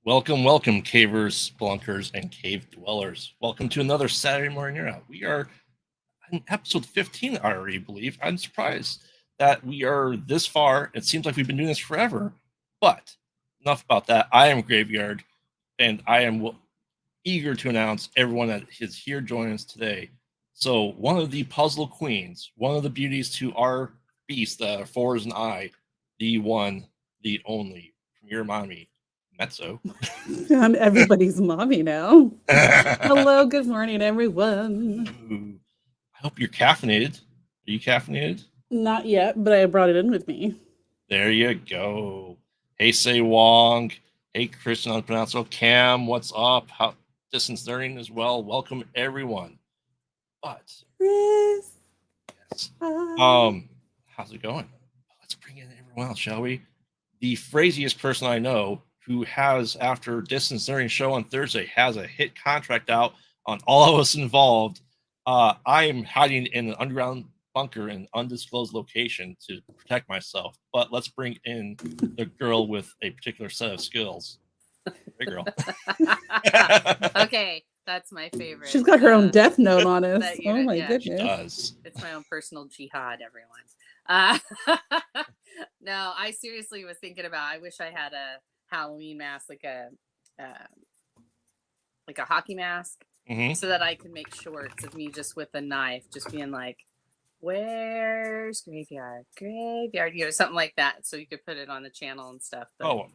Welcome, welcome, cavers, splunkers, and cave dwellers. Welcome to another Saturday Morning You're Out. We are in episode 15, I already believe. I'm surprised that we are this far. It seems like we've been doing this forever. But enough about that. I am Graveyard, and I am eager to announce everyone that is here joining us today. So, one of the puzzle queens, one of the beauties to our beast, Fours and I, the one, the only, from your mommy, Mezzo. I'm everybody's mommy now. Hello, good morning, everyone. Ooh. I hope you're caffeinated. Are you caffeinated? Not yet, but I brought it in with me. There you go. Hey, Say Wong. Hey, Christian Unpronounceable. Cam, what's up? How distance learning as well. Welcome everyone. But Chris. yes. Hi. How's it going? Let's bring in everyone else, shall we? The phraziest person I know who has, after distance learning show on Thursday, has a hit contract out on all of us involved. I am hiding in an underground bunker in an undisclosed location to protect myself. But let's bring in the girl with a particular set of skills. Hey, girl. Okay, that's my favorite. She's got her own death note on us. Oh my yeah, goodness. She does. It's my own personal jihad, everyone. No, I seriously was thinking about. I wish I had a Halloween mask, like a hockey mask, so that I could make shorts of me just with a knife, just being like, "Where's Graveyard? Graveyard," something like that. So you could put it on the channel and stuff. But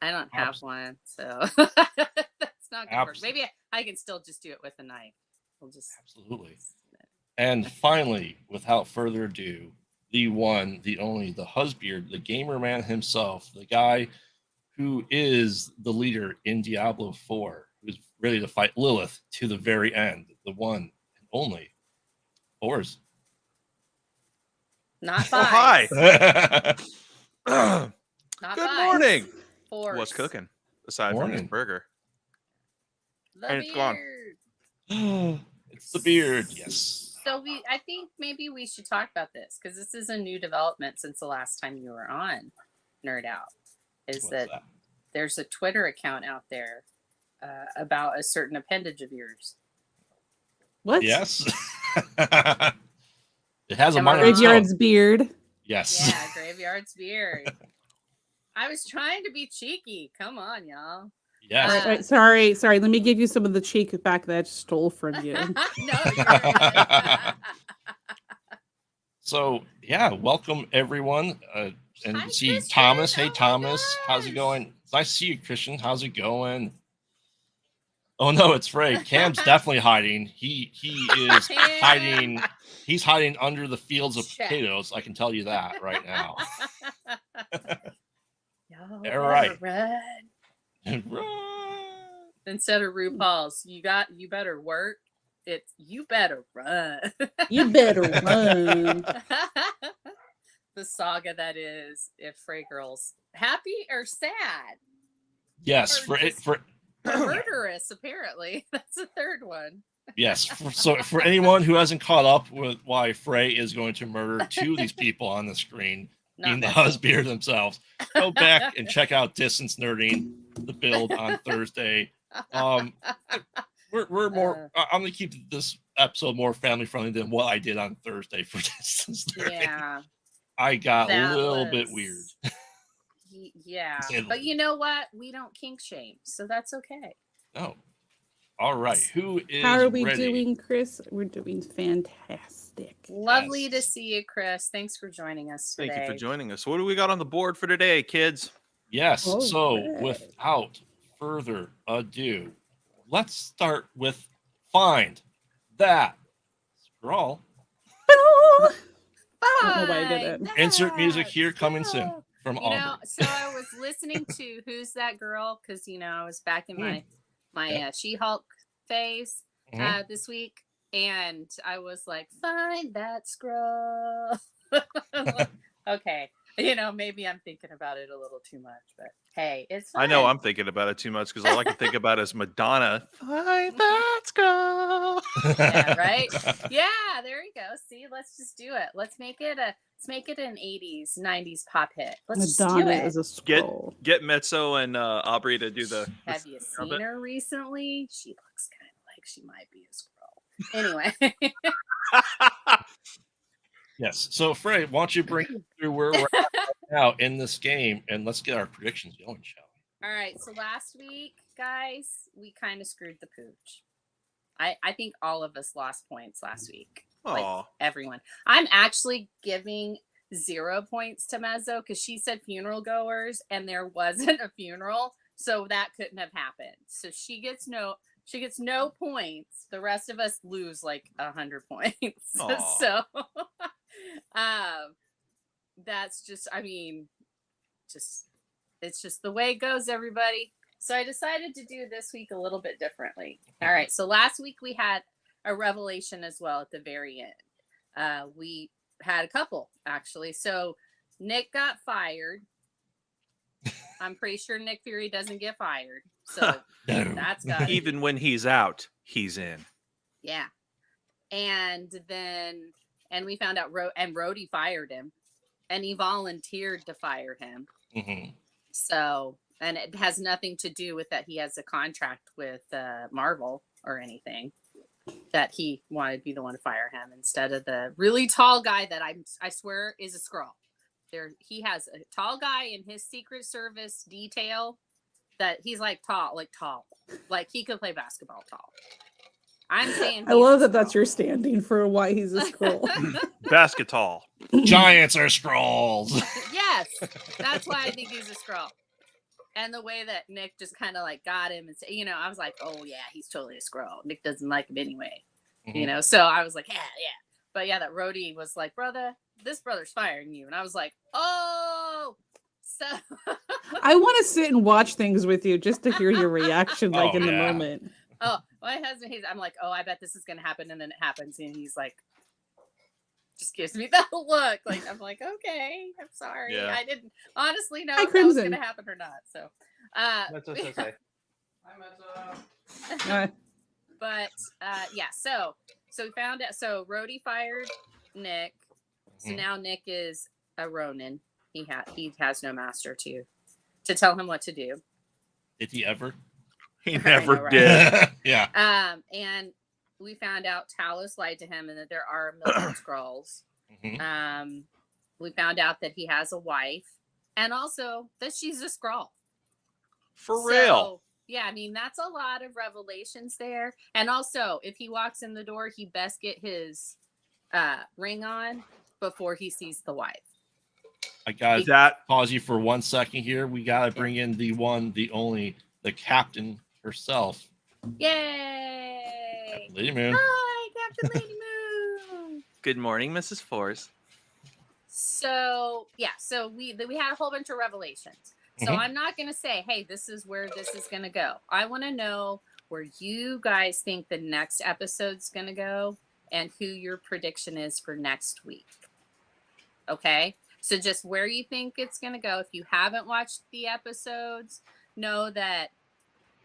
I don't have one, so that's not gonna work. Maybe I can still just do it with a knife. We'll just absolutely. And finally, without further ado, the one, the only, the husband, the gamer man himself, the guy who is the leader in Diablo 4, who's ready to fight Lilith to the very end, the one and only, Fours. Not five. Not Good five. morning. Fours. What's cooking aside from this burger? The And it's gone. It's the beard. Yes. So I think maybe we should talk about this because this is a new development since the last time you were on Nerd Out. What's that? There's a Twitter account out there about a certain appendage of yours. What? Yes. It has a Graveyard's beard. Yes. Yeah, Graveyard's beard. I was trying to be cheeky. Come on, y'all. Yes. Right, sorry. Let me give you some of the cheek back that I just stole from you. So, yeah, welcome everyone. And Hi, see Christian. Thomas. Hey, Thomas. How's it going? It's nice to see you, Christian. How's it going? Oh, no, it's Fred. Cam's definitely hiding. He is hiding. He's hiding under the fields of potatoes. I can tell you that right now. All right. Instead of RuPaul's, you better work. It's you better run. You better run. The saga that is if Frey Girls happy or sad. Yes, or for murderous. Apparently, that's the third one. Yes. So for anyone who hasn't caught up with why Frey is going to murder two of these people on the screen, being the husband themselves, go back and check out Distance Nerding, the build on Thursday. We're more. I'm gonna keep this episode more family friendly than what I did on Thursday for Distance Nerding. Yeah, I got a little bit weird. Yeah, but you know what? We don't kink shame, so that's okay. Oh, all right. Who is? How are we ready? doing, Chris? We're doing fantastic. Lovely to see you, Chris. Thanks for joining us today. Thank you for joining us. What do we got on the board for today, kids? Yes. Without further ado, let's start with Find That Skrull. Insert music here coming soon from Auburn. So I was listening to Who's That Girl? Because I was back in my She-Hulk phase this week, and I was like, find that Skrull. Okay, maybe I'm thinking about it a little too much, but hey, it's fine. I know I'm thinking about it too much because all I can think about is Madonna. Find that Skrull. Yeah, right. Yeah, there you go. See, let's just do it. Let's make it an 80s, 90s pop hit. Let's just do Madonna it. is a Skrull. Get Mezzo and Aubrey to do the. Have you sound seen bit. her recently? She looks kind of like she might be a Skrull. Anyway. Yes. So, Frey, why don't you bring us through where we're at right now in this game, and let's get our predictions going, shall we? All right. So last week, guys, we kind of screwed the pooch. I think all of us lost points last week. Like Aw. everyone. I'm actually giving 0 points to Mezzo because she said funeral goers and there wasn't a funeral, so that couldn't have happened. So she gets no points. The rest of us lose like 100 points. Aw. So that's just, it's just the way it goes, everybody. So I decided to do this week a little bit differently. All right. So last week we had a revelation as well at the very end. We had a couple actually. So Nick got fired. I'm pretty sure Nick Fury doesn't get fired. So that's got Even when he's out, he's in. yeah. And we found out Rhodey fired him, and he volunteered to fire him. Mm-hmm. So, and it has nothing to do with that he has a contract with Marvel or anything, that he wanted to be the one to fire him instead of the really tall guy that I swear is a Skrull. He has a tall guy in his Secret Service detail that he's like tall, like he could play basketball tall. I'm saying I love that that's your standing for why he's a Skrull. Basketball. Giants are Skrulls. Yes, that's why I think he's a Skrull. And the way that Nick just kind of like got him and said, I was like, oh yeah, he's totally a Skrull. Nick doesn't like him anyway, Mhm. So I was like, yeah. But yeah, that Rhodey was like, this brother's firing you. And I was like, oh, so. I want to sit and watch things with you just to hear your reaction, like in the yeah. moment. Oh, my husband, I'm like, oh, I bet this is going to happen. And then it happens. And he's like, just gives me that look. Like, I'm like, okay, I'm sorry. Yeah. I didn't honestly know Hi, if that was going Crimson. to happen or not. So, That's what I say. but yeah, so we found out. So Rhodey fired Nick. So Mhm. now Nick is a Ronin. He has no master to tell him what to do. Did he ever? He I never know, right? did. Yeah. And we found out Talos lied to him and that there are a million Skrulls. Mhm. We found out that he has a wife and also that she's a Skrull. For real. Yeah, that's a lot of revelations there. And also, if he walks in the door, he best get his ring on before he sees the wife. I got That pause you for 1 second here. We got to bring in the one, the only, the captain herself. Yay! Lady Moon. Hi, Captain Lady Moon. good morning, Mrs. Force. So yeah, so we had a whole bunch of revelations. So Mhm. I'm not gonna say, hey, this is where this is gonna go. I want to know where you guys think the next episode's gonna go and who your prediction is for next week. Okay, so just where you think it's gonna go. If you haven't watched the episodes, know that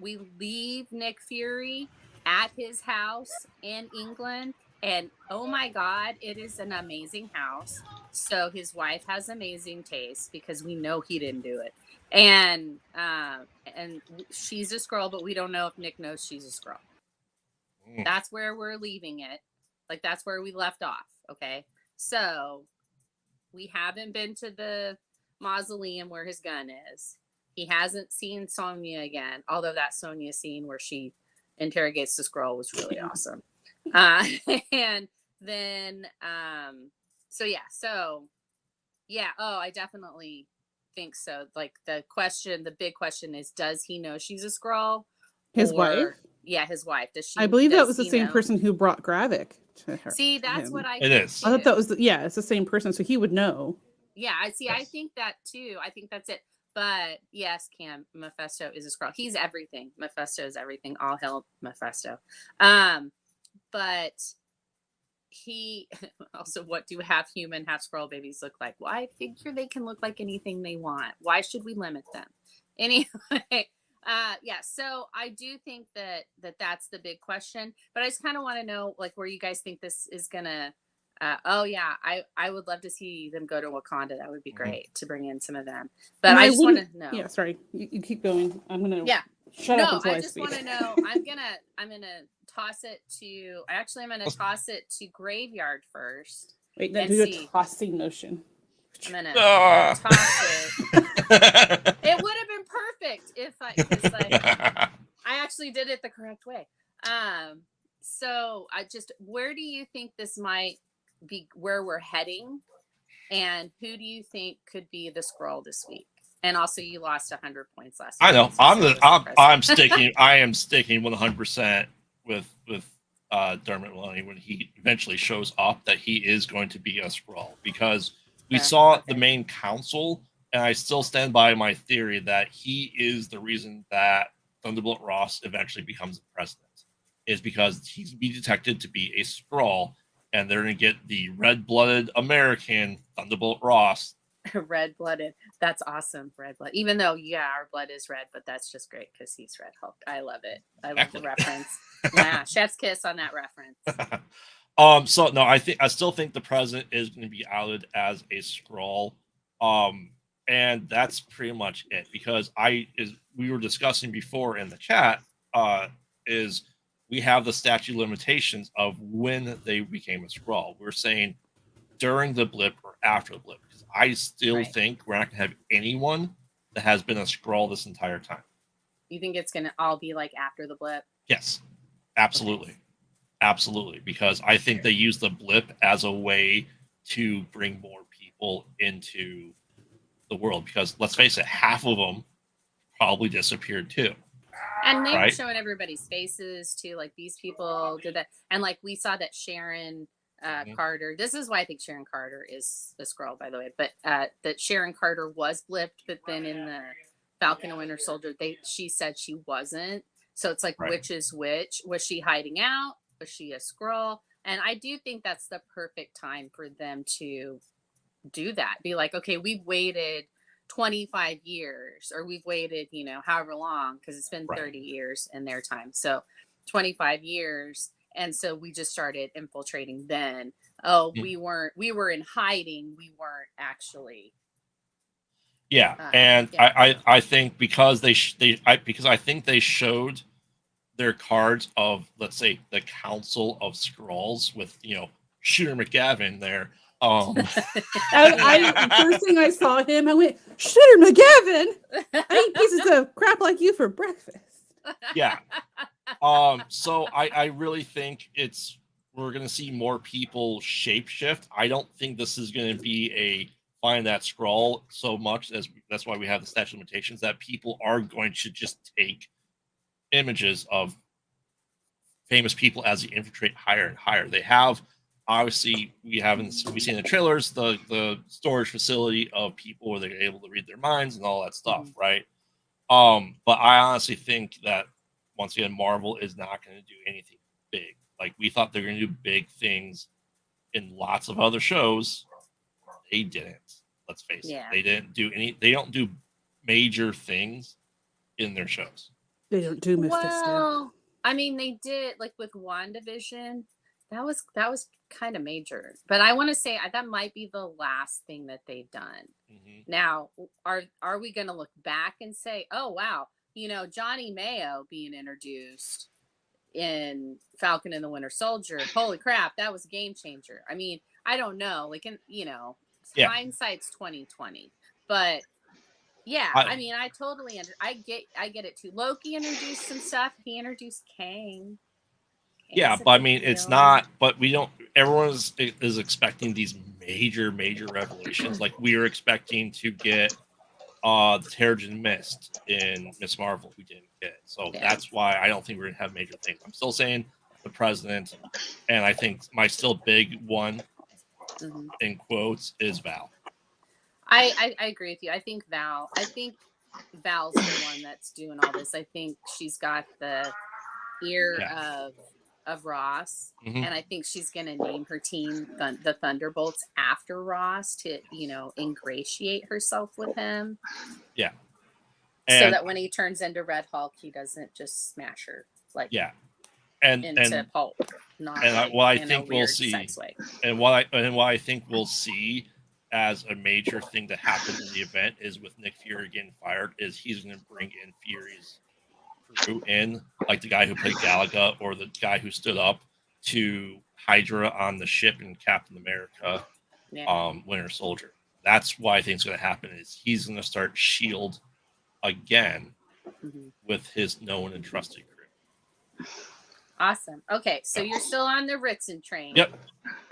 we leave Nick Fury at his house in England. And oh my God, it is an amazing house. So his wife has amazing taste because we know he didn't do it. And she's a Skrull, but we don't know if Nick knows she's a Skrull. Mm. That's where we're leaving it. Like that's where we left off. Okay. So we haven't been to the mausoleum where his gun is. He hasn't seen Sonya again, although that Sonya scene where she interrogates the Skrull was really awesome. And then, I definitely think so. Like the big question is, does he know she's a Skrull? His wife? Yeah, his wife. Does she? I believe that does was the he same know? person who brought Gravik to her. See, to that's him. what I It think is. I thought that too. was it's the same person, so he would know. Yeah, I see. Yes. I think that too. I think that's it. But yes, Cam, Mephisto is a Skrull. He's everything. Mephisto is everything. All hell Mephisto. But he also, what do half human, half Skrull babies look like? Well, I figure they can look like anything they want. Why should we limit them? Anyway, Yeah, so I do think that's the big question, but I just kind of want to know like where you guys think this is gonna oh yeah, I would love to see them go to Wakanda. That would be great to bring in some of them. But And I I just want wouldn't. to know. Yeah, sorry. You keep going. I'm gonna. Yeah. Shut up No, until I I just speak. want to know. I'm gonna toss it to. Actually, I'm gonna toss it to Graveyard first. Wait, and do a see. tossing motion. I'm gonna toss it. It would have been perfect if because I actually did it the correct way. So I just, where do you think this might be? Where we're heading, and who do you think could be the Skrull this week? And also, you lost 100 points last week. I know. I'm sticking. I am sticking 100% with Dermot Mulroney when he eventually shows up that he is going to be a Skrull, because we saw the main council, and I still stand by my theory that he is the reason that Thunderbolt Ross eventually becomes the president, is because he's be detected to be a Skrull, and they're going to get the red-blooded American Thunderbolt Ross. Red-blooded. That's awesome. Red blood. Even though, yeah, our blood is red, but that's just great because he's Red Hulk. I love it. I love the reference. Yeah, chef's kiss on that reference. So no, I still think the president is going to be outed as a Skrull. And that's pretty much it, because we were discussing before in the chat, is we have the statute limitations of when they became a Skrull. We're saying during the blip or after the blip, because I still think we're not going to have anyone that has been a Skrull this entire time. You think it's going to all be like after the blip? Yes, absolutely. Okay. Absolutely, because I think they use the blip as a way to bring more people into the world, because let's face it, half of them probably disappeared too. And they were showing everybody's faces too, like these people did that. And like we saw that Sharon Carter, this is why I think Sharon Carter is the Skrull, by the way, but that Sharon Carter was blipped, but then in the Falcon and Winter Soldier, she said she wasn't. So it's like, which is which? Was she hiding out? Was she a Skrull? And I do think that's the perfect time for them to do that. Be like, okay, we've waited 25 years, or we've waited, however long, because it's been 30 years in their time. So 25 years. And so we just started infiltrating then. Oh, we were in hiding. We weren't actually. Yeah. And yeah. I think because because I think they showed their cards of, let's say, the Council of Skrulls with, Shooter McGavin there. First thing I saw him, I went, Shooter McGavin! I eat pieces of crap like you for breakfast. Yeah. So I really think we're going to see more people shapeshift. I don't think this is going to be a Find That Skrull so much, as that's why we have the statute of limitations, that people are going to just take images of famous people as they infiltrate higher and higher. They have, obviously, we've seen in the trailers the storage facility of people where they're able to read their minds and all that stuff, right? But I honestly think that, once again, Marvel is not going to do anything big. Like, we thought they were going to do big things in lots of other shows. They didn't. Let's face it. They didn't do they don't do major things in their shows. They don't do Mephisto. Well, I mean, they did, like with WandaVision. That was kind of major. But I want to say that might be the last thing that they've done. Mm-hmm. Now, are we going to look back and say, oh, wow, Johnny Mayo being introduced in Falcon and the Winter Soldier, holy crap, that was a game changer. I mean, I don't know. Like, hindsight's 2020. But yeah, I mean, I totally I get it too. Loki introduced some stuff. He introduced Kang. Yeah, but I mean, it's not. But we don't. Everyone is expecting these major revelations. Like, we were expecting to get the Terrigen Mist in Miss Marvel. We didn't get it, so that's why I don't think we're gonna have major things. I'm still saying the president, and I think my still big one in quotes is Val. I agree with you. I think Val's the one that's doing all this. I think she's got the ear of Ross, and I think she's going to name her team the Thunderbolts after Ross to ingratiate herself with him. Yeah, And that when he turns into Red Hulk, he doesn't just smash her like into pulp. Not like, what I in think a we'll weird see, sex way. and what I think we'll see as a major thing that happened in the event is with Nick Fury getting fired, is he's going to bring in Fury's crew in, like the guy who played Galaga or the guy who stood up to Hydra on the ship in Captain America, Winter Soldier. That's what I think is going to happen, is he's going to start S.H.I.E.L.D. again with his known and trusted crew. Awesome. Okay, so you're still on the Ritzen train. Yep.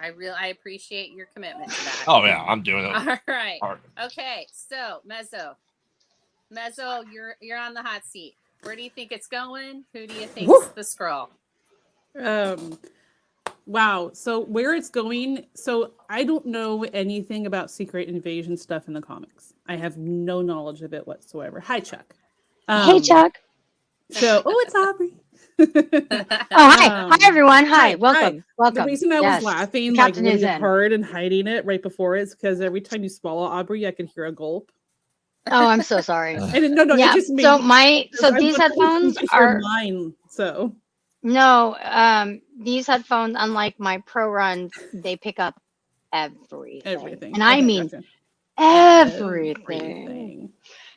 I appreciate your commitment to that. Oh yeah, I'm doing it. All right. Hard. Okay, so Mezzo, you're on the hot seat. Where do you think it's going? Who do you think's the Skrull? Wow. So where it's going? So I don't know anything about Secret Invasion stuff in the comics. I have no knowledge of it whatsoever. Hi, Chuck. Hey, Chuck. So, it's Aubrey. Hi everyone. Hi, welcome. The reason I was laughing like really hard and hiding it right before is because every time you swallow, Aubrey, I can hear a gulp. Oh, I'm so sorry. No, yeah. It just So these headphones are mine. So no, these headphones, unlike my Pro Runs, they pick up everything. And I mean everything.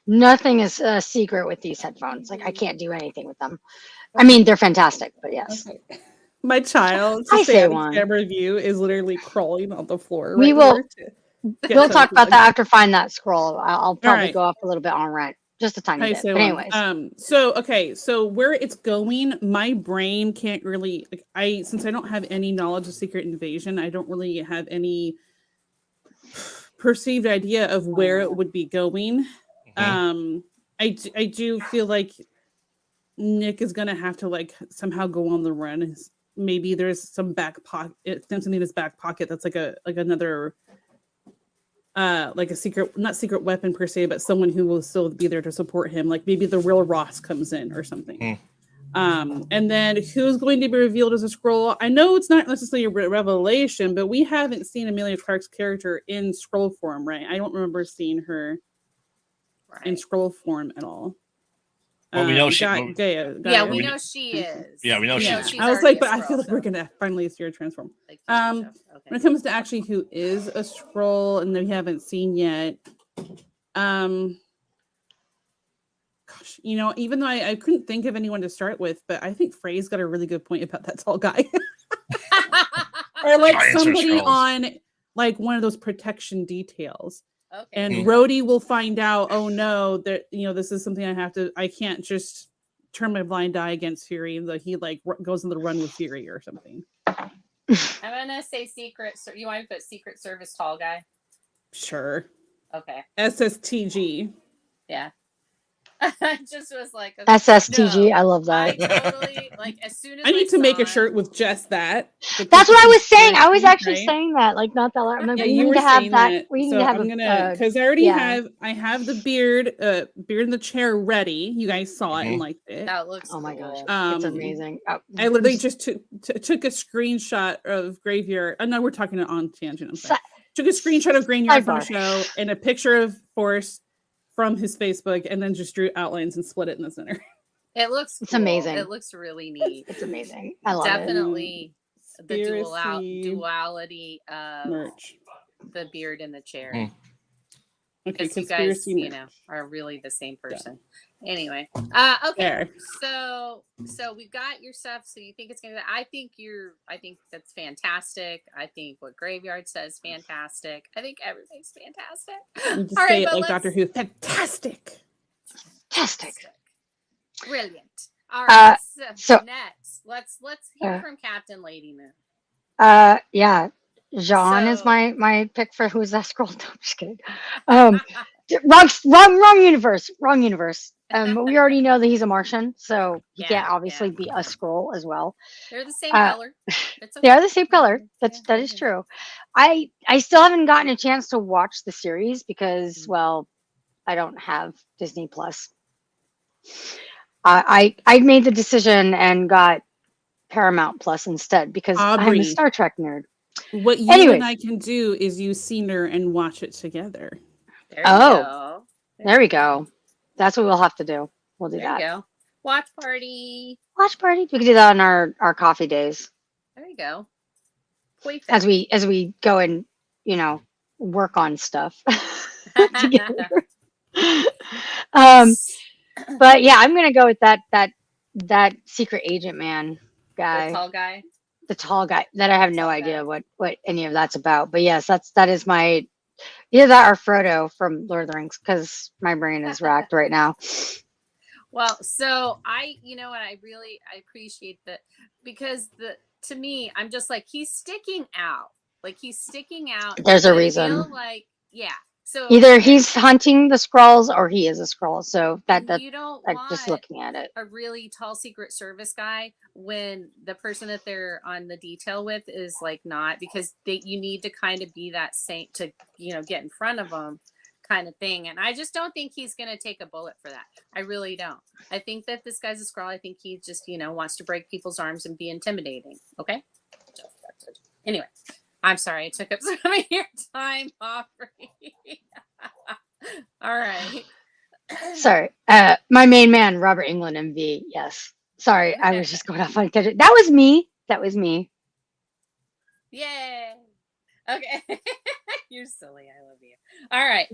Nothing is a secret with these headphones. Like I can't do anything with them. I mean, they're fantastic, but yes. Okay. My child, camera view is literally crawling on the floor. We will. We'll talk about that after Find That Skrull. I'll probably go off a little bit on rent, just a tiny bit. But anyways, so where it's going, my brain can't really. Since I don't have any knowledge of Secret Invasion, I don't really have any perceived idea of where it would be going. I do feel like Nick is gonna have to somehow go on the run. Maybe there's some back pocket, something in his back pocket that's another a secret, not secret weapon per se, but someone who will still be there to support him. Like maybe the real Ross comes in or something. And then who's going to be revealed as a Skrull? I know it's not necessarily a revelation, but we haven't seen Emilia Clarke's character in Skrull form, right? I don't remember seeing her in Skrull form at all. Well, we know we know she is. Yeah, we know she is. I was like, but I feel like we're gonna finally see her transform. When it comes to actually who is a Skrull and that we haven't seen yet, gosh, even though I couldn't think of anyone to start with, but I think Frey's got a really good point about that tall guy, or somebody on one of those protection details. Okay. And Rhodey will find out, oh no, that this is something I can't just turn my blind eye against Fury, and he goes on the run with Fury or something. I'm gonna say secret. You want to put Secret Service tall guy? Sure. Okay. SSTG. Yeah. I just was like SSTG. No, I love that. I totally as soon as I need to make a shirt with just that. That's what I was saying. I was actually saying that, not that. I'm like, we need to have that. We need to have because I already have. I have the beard in the chair ready. You guys saw it and liked it. That looks. Oh my gosh, it's amazing. I literally just took a screenshot of Graveyard. No, we're talking on tangent. I'm sorry. Took a screenshot of Graveyard from the show and a picture of Force from his Facebook, and then just drew outlines and split it in the center. It looks it's amazing. It looks really neat. It's amazing. I love Definitely it. The duality of merch. The beard in the chair. Okay, because you guys, are really the same person. Yeah. Anyway, okay. There. So we've got your stuff. So you think it's gonna? I think that's fantastic. I think what Graveyard says fantastic. I think everything's fantastic. Just say it like Doctor Who. Fantastic. Brilliant. All right. So next, let's hear from Captain Lady Moon. Yeah. Jean is my pick for who's that Skrull. No, I'm just kidding. Wrong universe. But we already know that he's a Martian, so he can't obviously be a Skrull as well. They're the same color. They are the same color. That is true. I still haven't gotten a chance to watch the series because, well, I don't have Disney Plus. I made the decision and got Paramount Plus instead because I'm a Star Trek nerd. What you and I can do is use Senior and watch it together. There we go. That's what we'll have to do. We'll do There that. you go. Watch party. Watch party. We can do that on our coffee days There you go. Poi as we go and work on stuff together. But yeah, I'm gonna go with that secret agent man guy, the tall guy. the tall guy that I have no idea what any of that's about. But yes, that is my either that or Frodo from Lord of the Rings, because my brain is racked right now. Well, so you know what, I appreciate that, because to me, I'm just like, he's sticking out. Like, he's sticking out. There's a I reason. feel like, yeah. So Either he's hunting the Skrulls or he is a Skrull. So that you don't I'm want just looking at it. a really tall Secret Service guy when the person that they're on the detail with is like not, because you need to kind of be that saint to get in front of them, kind of thing. And I just don't think he's going to take a bullet for that. I really don't. I think that this guy's a Skrull. I think he just wants to break people's arms and be intimidating. Okay. Anyway, I'm sorry I took up some of your time, Aubrey. All right. Sorry. My main man, Robert Englund, MV. Yes. Sorry, I was just going off on a tangent. That was me. Yay. Okay. You're silly. I love you. All right.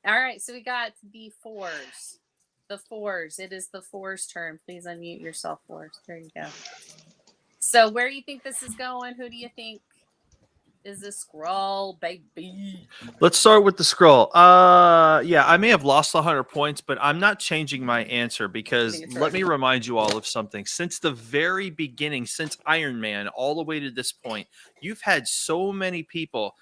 All right. So we got the fours. The fours. It is the fours' turn. Please unmute yourself, fours. There you go. So where do you think this is going? Who do you think is a Skrull, baby? Let's start with the Skrull. Yeah, I may have lost 100 points, but I'm not changing my answer, because let me remind you all of something. Since the very beginning, since Iron Man, all the way to this point, you've had so many people,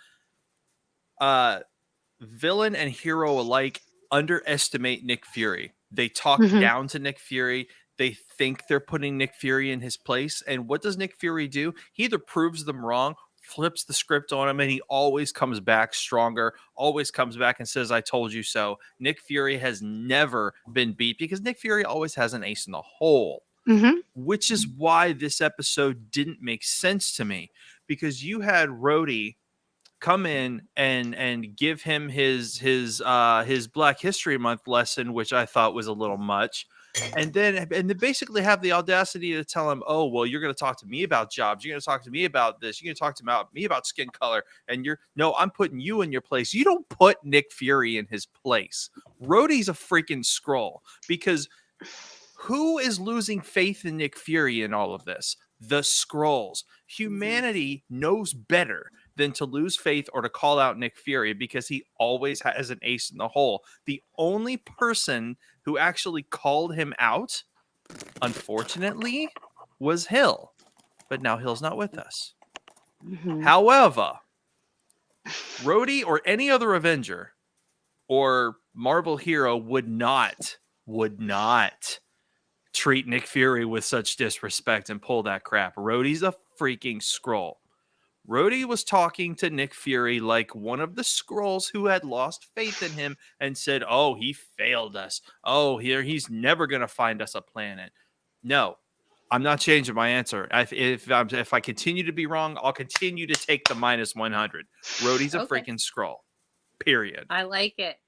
villain and hero alike, underestimate Nick Fury. They talk down to Nick Fury. They think they're putting Nick Fury in his place. And what does Nick Fury do? He either proves them wrong, flips the script on him, and he always comes back stronger, always comes back and says, I told you so. Nick Fury has never been beat, because Nick Fury always has an ace in the hole, which is why this episode didn't make sense to me, because you had Rhodey come in and give him his Black History Month lesson, which I thought was a little much. And then basically have the audacity to tell him, oh, well, you're going to talk to me about jobs. You're going to talk to me about this. You're going to talk to me about skin color. And I'm putting you in your place. You don't put Nick Fury in his place. Rhodey's a freaking Skrull, because who is losing faith in Nick Fury in all of this? The Skrulls. Humanity knows better than to lose faith or to call out Nick Fury, because he always has an ace in the hole. The only person who actually called him out, unfortunately, was Hill. But now Hill's not with us. However, Rhodey or any other Avenger or Marvel hero would not treat Nick Fury with such disrespect and pull that crap. Rhodey's a freaking Skrull. Rhodey was talking to Nick Fury like one of the Skrulls who had lost faith in him and said, oh, he failed us. Oh, he's never going to find us a planet. No, I'm not changing my answer. If I continue to be wrong, I'll continue to take the minus 100. Rhodey's a freaking Skrull. Period. I like it.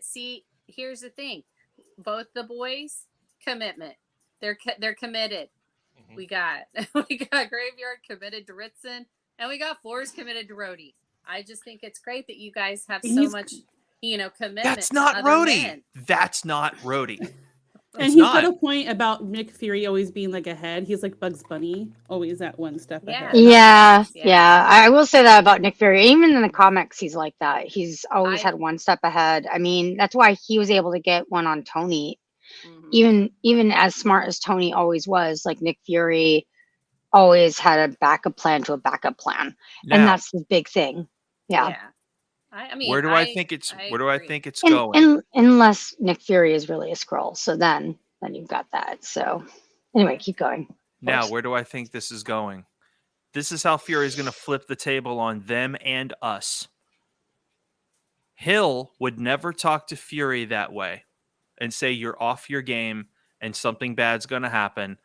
See, here's the thing. Both the boys, commitment. They're committed. We got Graveyard committed to Ritson, and we got Floors committed to Rhodey. I just think it's great that you guys have so much, commitment. That's not Rhodey. That's not Rhodey. And he's got a point about Nick Fury always being like ahead. He's like Bugs Bunny, always at one step ahead. Yeah. I will say that about Nick Fury. Even in the comics, he's like that. He's always had one step ahead. I mean, that's why he was able to get one on Tony. Even as smart as Tony always was, like Nick Fury always had a backup plan to a backup plan. And that's the big thing. Yeah. I mean, where do I think it's going? Unless Nick Fury is really a Skrull. So then you've got that. So anyway, keep going. Now, where do I think this is going? This is how Fury is going to flip the table on them and us. Hill would never talk to Fury that way and say you're off your game and something bad's going to happen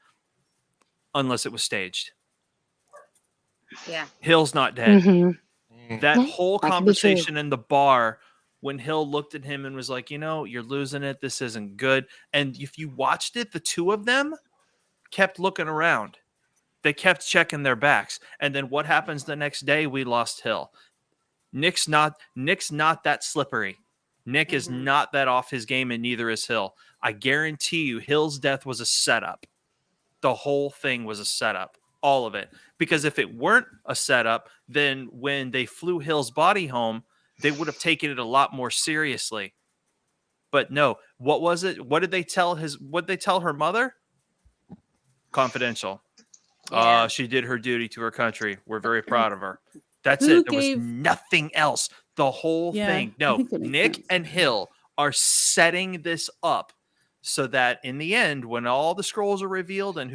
unless it was staged. Yeah. Hill's not dead. That whole conversation in the bar when Hill looked at him and was like, you're losing it. This isn't good. And if you watched it, the two of them kept looking around. They kept checking their backs. And then what happens the next day? We lost Hill. Nick's not that slippery. Nick is not that off his game, and neither is Hill. I guarantee you Hill's death was a setup. The whole thing was a setup. All of it. Because if it weren't a setup, then when they flew Hill's body home, they would have taken it a lot more seriously. But no, what was it? What did they tell her mother? Confidential. Yeah. She did her duty to her country. We're very proud of her. That's it. There was nothing else. The whole thing. No, Nick and Hill are setting this up so that in the end, when all the Skrulls are revealed and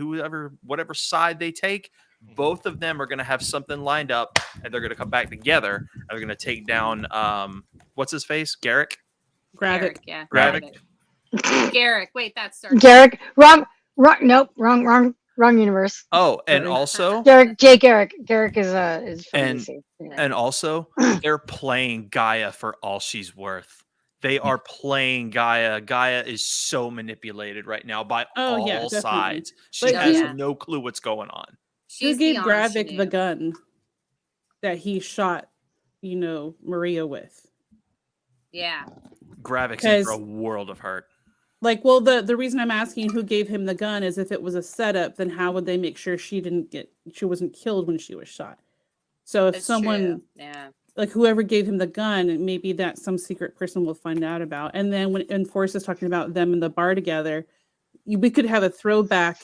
whatever side they take, both of them are going to have something lined up, and they're going to come back together, and they're going to take down what's his face? Garrick? Gravik. Yeah. Gravik. Garrick. Wait, that's Star Garrick. Nope. Wrong universe. Oh, and also Jay Garrick. Garrick is from DC. Yeah. And also they're playing Gaia for all she's worth. They are playing Gaia. Gaia is so manipulated right now by all sides. She has no clue what's going on. Who gave Gravik the gun that he shot, Maria with? Yeah. Gravik's in for a world of hurt. The reason I'm asking who gave him the gun is if it was a setup, then how would they make sure she wasn't killed when she was shot? So if someone, whoever gave him the gun, maybe that's some secret person we'll find out about. And then when Forrest is talking about them in the bar together, we could have a throwback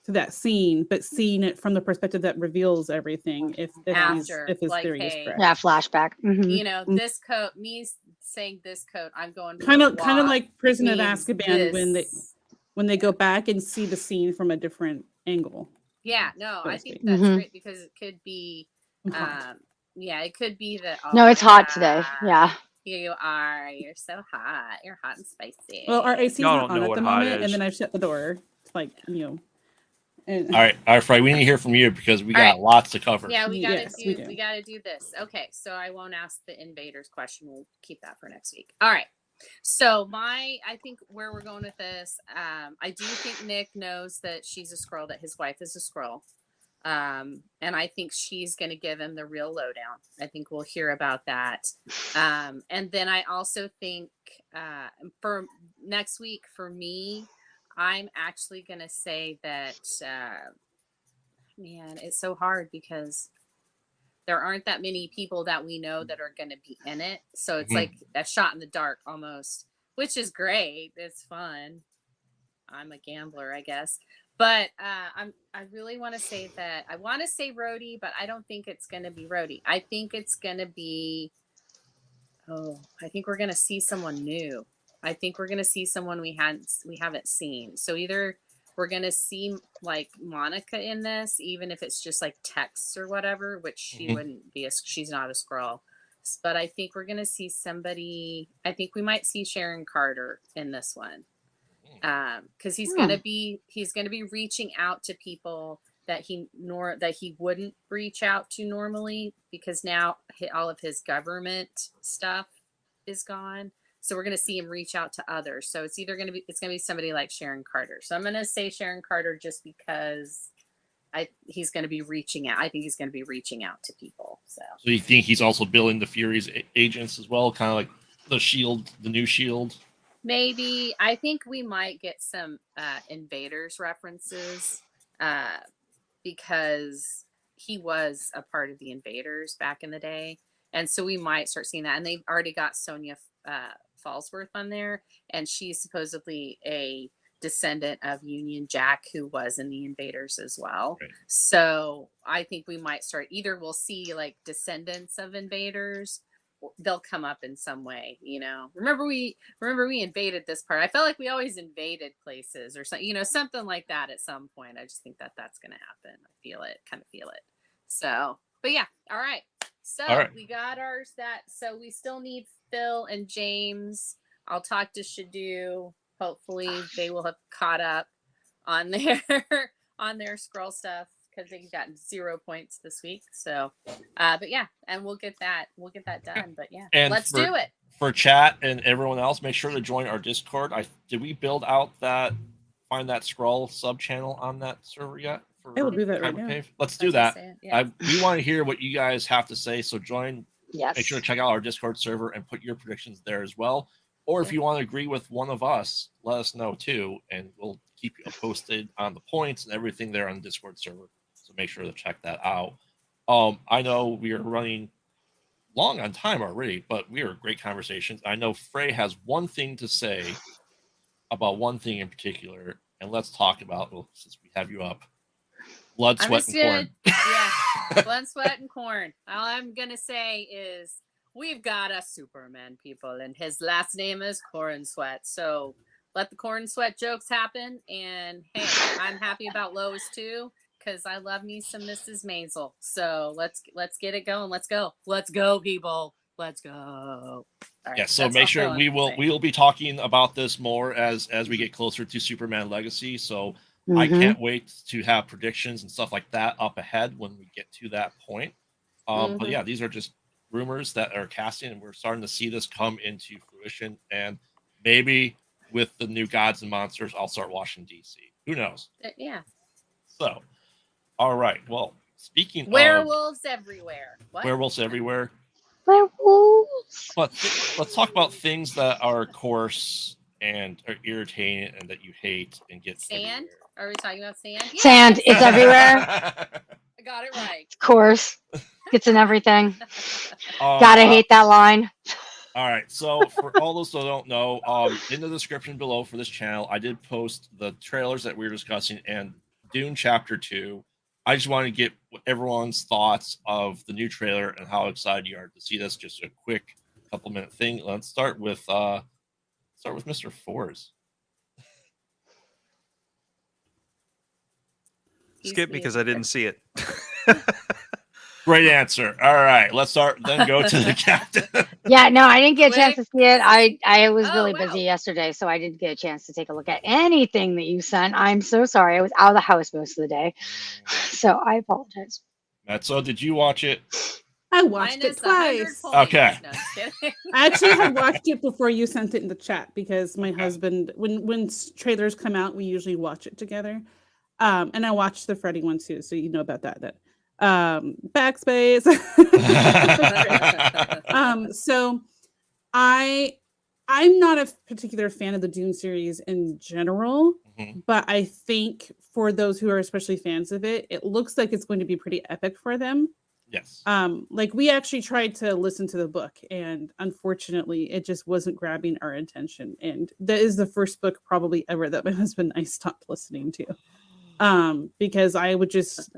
to that scene, but seeing it from the perspective that reveals everything. If his theory is correct, flashback. Mm-hmm. This coat, me saying this coat, I'm going kind of like Prison of Azkaban when they go back and see the scene from a different angle. Yeah, no, I think that's great because it could be, it could be that. No, it's hot today. Yeah. Here you are. You're so hot. You're hot and spicy. Well, our AC is not on at the moment, and then I shut the door. All right, Freddy, we need to hear from you because we got lots to cover. Yeah, we gotta do this. Okay, so I won't ask the invaders question. We'll keep that for next week. All right. So I think where we're going with this, I do think Nick knows that she's a Skrull, that his wife is a Skrull. And I think she's going to give him the real lowdown. I think we'll hear about that. And then I also think for next week, for me, I'm actually going to say that, man, it's so hard because there aren't that many people that we know that are going to be in it. So it's like a shot in the dark almost, which is great. It's fun. I'm a gambler, I guess. But I really want to say that I want to say Rhodey, but I don't think it's going to be Rhodey. I think it's going to be, I think we're going to see someone new. I think we're going to see someone we haven't seen. So either we're going to see like Monica in this, even if it's just like texts or whatever, which she wouldn't be, she's not a Skrull. But I think we're going to see somebody, I think we might see Sharon Carter in this one. Because he's going to be reaching out to people that he wouldn't reach out to normally, because now all of his government stuff is gone. So we're going to see him reach out to others. So it's going to be somebody like Sharon Carter. So I'm going to say Sharon Carter just because he's going to be reaching out. I think he's going to be reaching out to people. So you think he's also building the Fury's agents as well, kind of like the Shield, the new Shield? Maybe. I think we might get some Invaders references because he was a part of the Invaders back in the day. And so we might start seeing that. And they've already got Sonya Falsworth on there. And she's supposedly a descendant of Union Jack, who was in the Invaders as well. Right. So I think we might start, either we'll see like descendants of Invaders, they'll come up in some way, remember we invaded this part. I felt like we always invaded places or something, something like that at some point. I just think that that's going to happen. I kind of feel it. So, but yeah. All right. So we got ours so we still need Phil and James. I'll talk to Shadu. Hopefully they will have caught up on their Skrull stuff because they got 0 points this week. So, but yeah, and we'll get that done. But yeah, And let's do it. For chat and everyone else, make sure to join our Discord. Did we build out that Find That Skrull sub channel on that server yet? I will do that right now. Cave? Let's do that. Yeah. We want to hear what you guys have to say. So join. Yes. Make sure to check out our Discord server and put your predictions there as well. Or if you want to agree with one of us, let us know too, and we'll keep you posted on the points and everything there on the Discord server. So make sure to check that out. I know we are running long on time already, but we are great conversations. I know Frey has one thing to say about one thing in particular, and let's talk about, well, since we have you up, blood, sweat, and corn. Yeah, blood, sweat, and corn. All I'm gonna say is we've got a Superman, people, and his last name is Corn Sweat. So let the corn sweat jokes happen. And hey, I'm happy about Lois too, because I love me some Mrs. Maisel. So let's get it going. Let's go, people. Let's go. All right, yeah, so make sure we will be talking about this more as we get closer to Superman Legacy. So I can't wait to have predictions and stuff like that up ahead when we get to that point. But yeah, these are just rumors that are casting, and we're starting to see this come into fruition. And maybe with the new Gods and Monsters, I'll start watching DC. Who knows? Yeah. So, all right. Well, speaking werewolves everywhere. What? Werewolves everywhere. Werewolves. But let's talk about things that are coarse and are irritating and that you hate and get sand. everywhere. Are we talking about sand? Yes! Sand is everywhere. I got it right. Of course. Gets in everything. Gotta hate that line. All right. So for all those who don't know, in the description below for this channel, I did post the trailers that we were discussing and Dune Chapter 2. I just want to get everyone's thoughts of the new trailer and how excited you are to see this. Just a quick couple-minute thing. Let's start with Mr. Fours. Skip because I didn't see it. Great answer. All right, let's start. Then go to the captain. Yeah, no, I didn't get a chance to see it. I was really wow. busy yesterday, so I didn't get a chance to take a look at anything that you sent. I'm so sorry. I was out of the house most of the day, so I apologize. Matzo, did you watch it? I watched it twice. Okay. No, just kidding. I actually had watched it before you sent it in the chat because my husband, when trailers come out, we usually watch it together. And I watched the Freddy one too, so you know about that. Backspace. So I'm not a particular fan of the Dune series in general, but I think for those who are especially fans of it, it looks like it's going to be pretty epic for them. Yes. Like we actually tried to listen to the book, and unfortunately, it just wasn't grabbing our attention. And that is the first book probably ever that my husband and I stopped listening to. Because I would just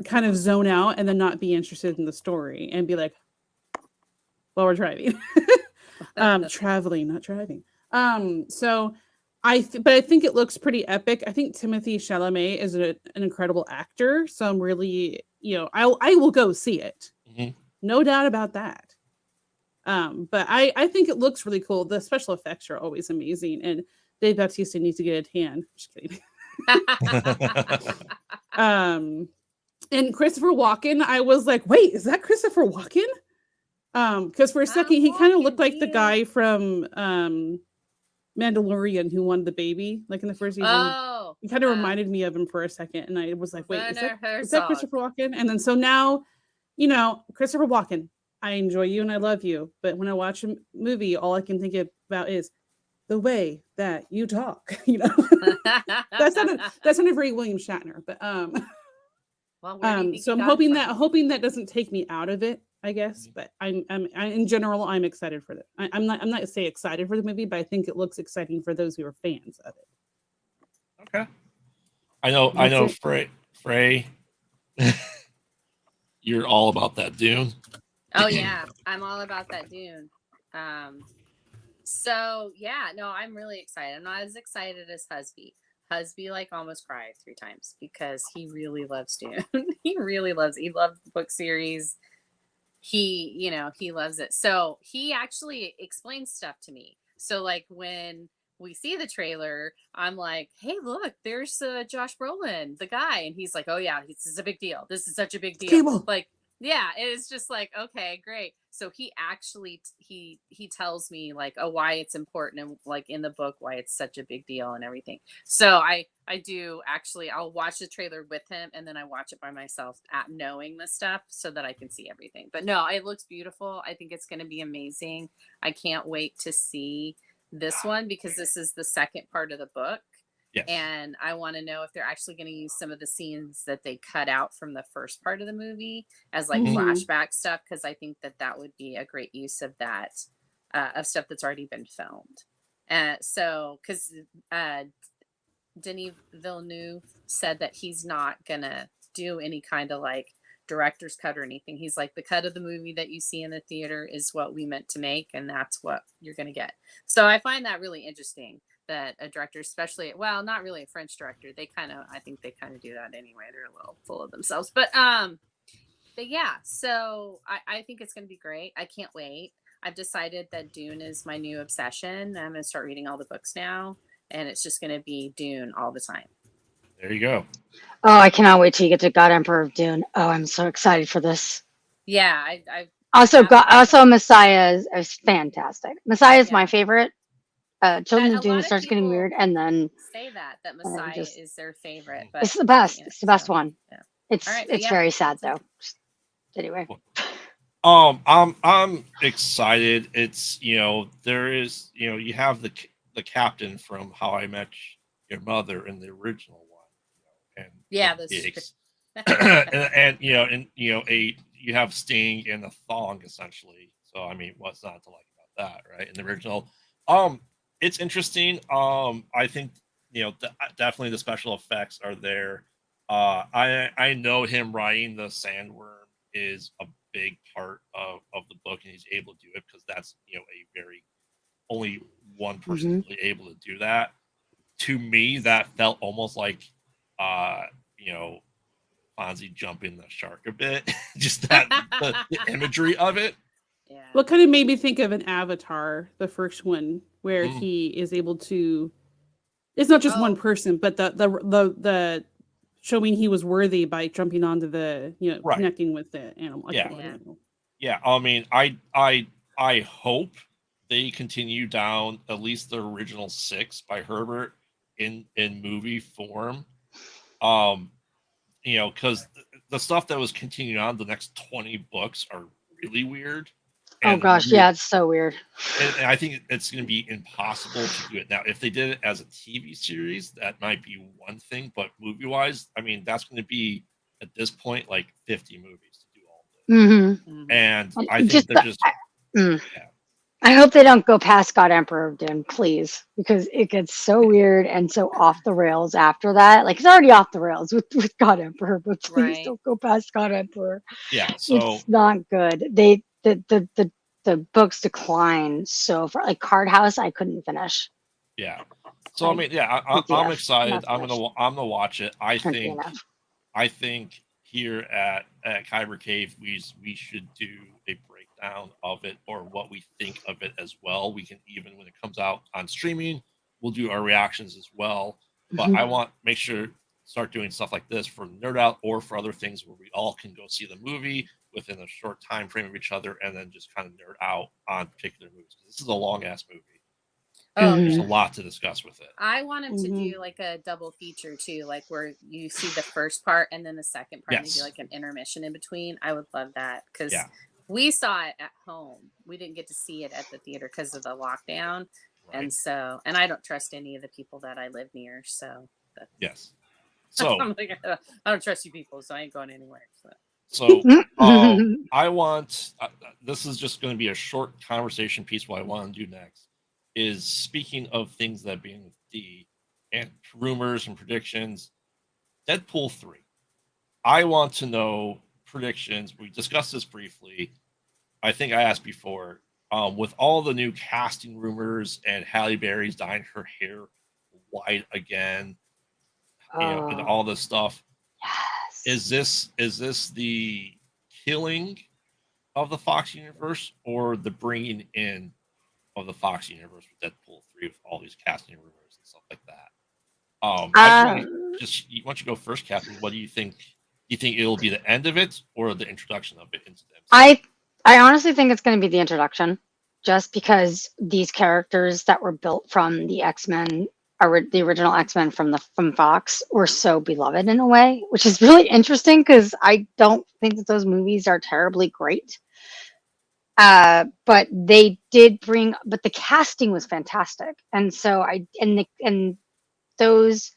kind of zone out and then not be interested in the story and be like, while we're driving, traveling, not driving. So but I think it looks pretty epic. I think Timothée Chalamet is an incredible actor. So I'm really, I will go see it. No doubt about that. But I think it looks really cool. The special effects are always amazing. And Dave Bautista needs to get a tan. Just kidding. And Christopher Walken, I was like, wait, is that Christopher Walken? Because for a second he kind of looked like the guy from Mandalorian who won the baby, like in the first season. Oh, he kind of reminded me of him for a second, and I was like, wait, is that Christopher Walken? And then so now, Christopher Walken, I enjoy you and I love you, but when I watch a movie, all I can think about is the way that you talk. That's not a very William Shatner, but so I'm hoping that doesn't take me out of it, I guess. But I'm in general, I'm excited for that. I'm not say excited for the movie, but I think it looks exciting for those who are fans of it. Okay. I know Frey, you're all about that Dune. Oh yeah, I'm all about that Dune. So yeah, no, I'm really excited. I'm not as excited as Husby. Husby almost cried 3 times because he really loves Dune. He loved the book series. He loves it. So he actually explains stuff to me. So when we see the trailer, I'm like, hey, look, there's Josh Brolin, the guy. And he's like, oh, yeah, this is a big deal. This is such a big deal. Cable. Like, yeah, it's just like, okay, great. So he actually, he tells me like, oh, why it's important and like in the book, why it's such a big deal and everything. So I do actually, I'll watch the trailer with him and then I watch it by myself at knowing the stuff so that I can see everything. But no, it looks beautiful. I think it's going to be amazing. I can't wait to see this one because this is the second part of the book. Yes. And I want to know if they're actually going to use some of the scenes that they cut out from the first part of the movie as like flashback stuff, because I think that would be a great use of that, of stuff that's already been filmed. So, because Denis Villeneuve said that he's not going to do any kind of like director's cut or anything. He's like, the cut of the movie that you see in the theater is what we meant to make, and that's what you're going to get. So I find that really interesting that a director, especially, well, not really a French director, I think they kind of do that anyway. They're a little full of themselves, but yeah, so I think it's going to be great. I can't wait. I've decided that Dune is my new obsession. I'm going to start reading all the books now, and it's just going to be Dune all the time. There you go. Oh, I cannot wait till you get to God Emperor of Dune. Oh, I'm so excited for this. Yeah, I also Messiah is fantastic. Messiah is my favorite. Children of Dune starts getting weird, and then say that Messiah is their favorite. But it's the best. It's the best one. Yeah. It's very sad though. Anyway. I'm excited. It's there is you have the captain from How I Met Your Mother in the original one, and yeah, and you have Sting in a thong essentially. So I mean, what's not to like about that, right? In the original, it's interesting. I think definitely the special effects are there. I know him riding the sandworm is a big part of the book, and he's able to do it because that's a very only one person really able to do that. To me, that felt almost like Fonzie jumping the shark a bit. Just that the imagery of it. Yeah. What kind of made me think of an Avatar, the first one, where he is able to. It's not just one person, but the showing he was worthy by jumping onto the connecting with the animal. Yeah. I mean, I hope they continue down at least the original 6 by Herbert in movie form. Because the stuff that was continuing on the next 20 books are really weird. Oh gosh, yeah, it's so weird. And I think it's going to be impossible to do it now. If they did it as a TV series, that might be one thing, but movie-wise, I mean, that's going to be at this point like 50 movies to do all of it. And I think I hope they don't go past God Emperor of Dune, please, because it gets so weird and so off the rails after that. Like, it's already off the rails with God Emperor, but please don't go past God Emperor. Yeah, so it's not good. The books decline so far. Like Card House, I couldn't finish. Yeah. So I mean, yeah, I'm excited. I'm gonna watch it. I think here at Kyber Cave, we should do a breakdown of it or what we think of it as well. We can even when it comes out on streaming, we'll do our reactions as well. But I want make sure start doing stuff like this for Nerd Out or for other things where we all can go see the movie within a short time frame of each other and then just kind of nerd out on particular movies. This is a long ass movie. There's a lot to discuss with it. I want him to do like a double feature too, like where you see the first part and then the second part, maybe like an intermission in between. I would love that because we saw it at home. We didn't get to see it at the theater because of the lockdown. And and I don't trust any of the people that I live near. So So I'm like, I don't trust you people, so I ain't going anywhere. So I want this is just going to be a short conversation piece. What I want to do next is speaking of things that being with D and rumors and predictions. Deadpool 3. I want to know predictions. We discussed this briefly. I think I asked before. With all the new casting rumors and Halle Berry's dyeing her hair white again, and all this stuff. Is this the killing of the Fox universe or the bringing in of the Fox universe with Deadpool 3 with all these casting rumors and stuff like that. I just why don't you go first, Captain? What do you think? Do you think it'll be the end of it or the introduction of it into the MCU? I honestly think it's going to be the introduction, just because these characters that were built from the X-Men, or the original X-Men from Fox, were so beloved in a way, which is really interesting because I don't think that those movies are terribly great. But they did but the casting was fantastic, and so and those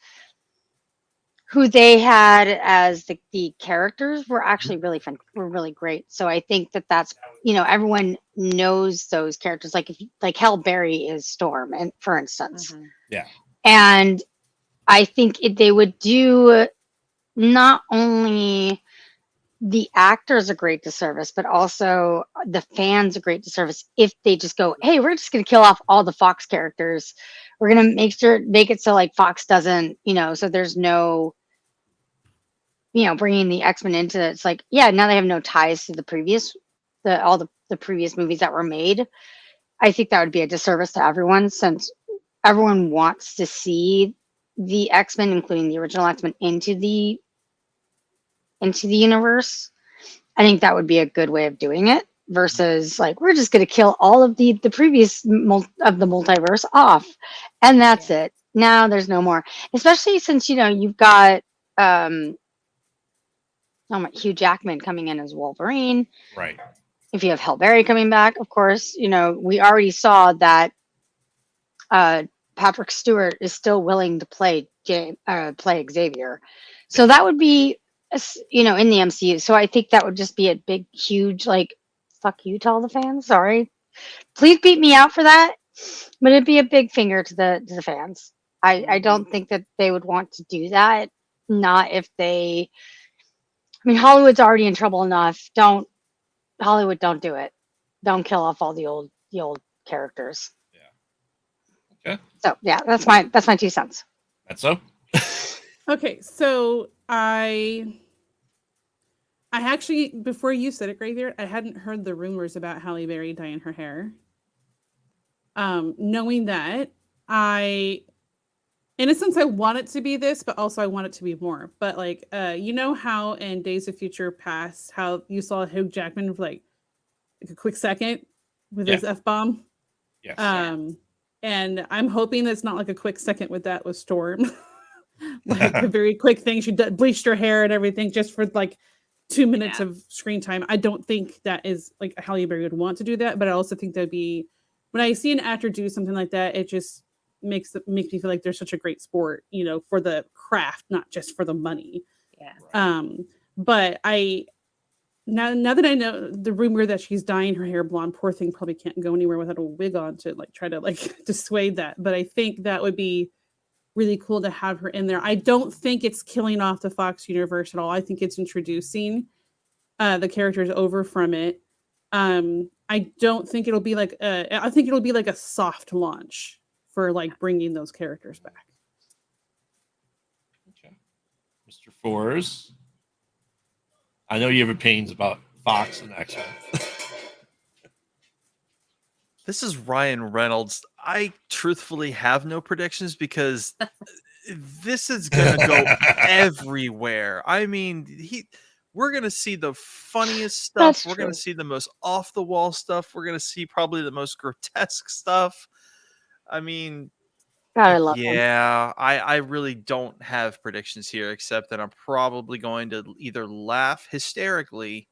who they had as the characters were actually were really great. So I think that's everyone knows those characters. Like like Halle Berry is Storm, and for instance, Yeah, and I think they would do not only the actors a great disservice, but also the fans a great disservice if they just go, hey, we're just going to kill off all the Fox characters. We're going to make it so like Fox doesn't, so there's no, bringing the X-Men into it. It's like, yeah, now they have no ties to all the previous movies that were made. I think that would be a disservice to everyone, since everyone wants to see the X-Men, including the original X-Men, into the universe. I think that would be a good way of doing it, versus like, we're just going to kill all of the previous of the multiverse off, and that's it. Now there's no more, especially since you've got Hugh Jackman coming in as Wolverine. right. If you have Halle Berry coming back, of course, we already saw that Patrick Stewart is still willing to play Xavier. So that would be, in the MCU. So I think that would just be a big, huge, like, fuck you to all the fans. Sorry. Please beat me out for that. But it'd be a big finger to the fans. I don't think that they would want to do that. Not if they, Hollywood's already in trouble enough. Hollywood, don't do it. Don't kill off all the old characters. Yeah. Okay. So yeah, that's my 2 cents. That's so. Okay, so I actually, before you said it, Graveyard, I hadn't heard the rumors about Halle Berry dyeing her hair. Knowing that, in a sense, I want it to be this, but also I want it to be more. But like, how in Days of Future Past, how you saw Hugh Jackman for like a quick second with his F-bomb? Yes. And I'm hoping that's not like a quick second with that with Storm. Like a very quick thing. She bleached her hair and everything just for like 2 minutes of screen time. I don't think that is like Halle Berry would want to do that, but I also think that'd be, when I see an actor do something like that, it just makes me feel like they're such a great sport, for the craft, not just for the money. Yeah. But now that I know the rumor that she's dyeing her hair blonde, poor thing probably can't go anywhere without a wig on to like try to like dissuade that. But I think that would be really cool to have her in there. I don't think it's killing off the Fox universe at all. I think it's introducing the characters over from it. I don't think it'll be like I think it'll be like a soft launch for like bringing those characters back. Okay. Mr. Fours. I know you have opinions about Fox and X-Men. This is Ryan Reynolds. I truthfully have no predictions because this is going to go everywhere. We're going to see the funniest stuff. That's We're going true. to see the most off the wall stuff. We're going to see probably the most grotesque stuff. God, I love him. Yeah, I really don't have predictions here, except that I'm probably going to either laugh hysterically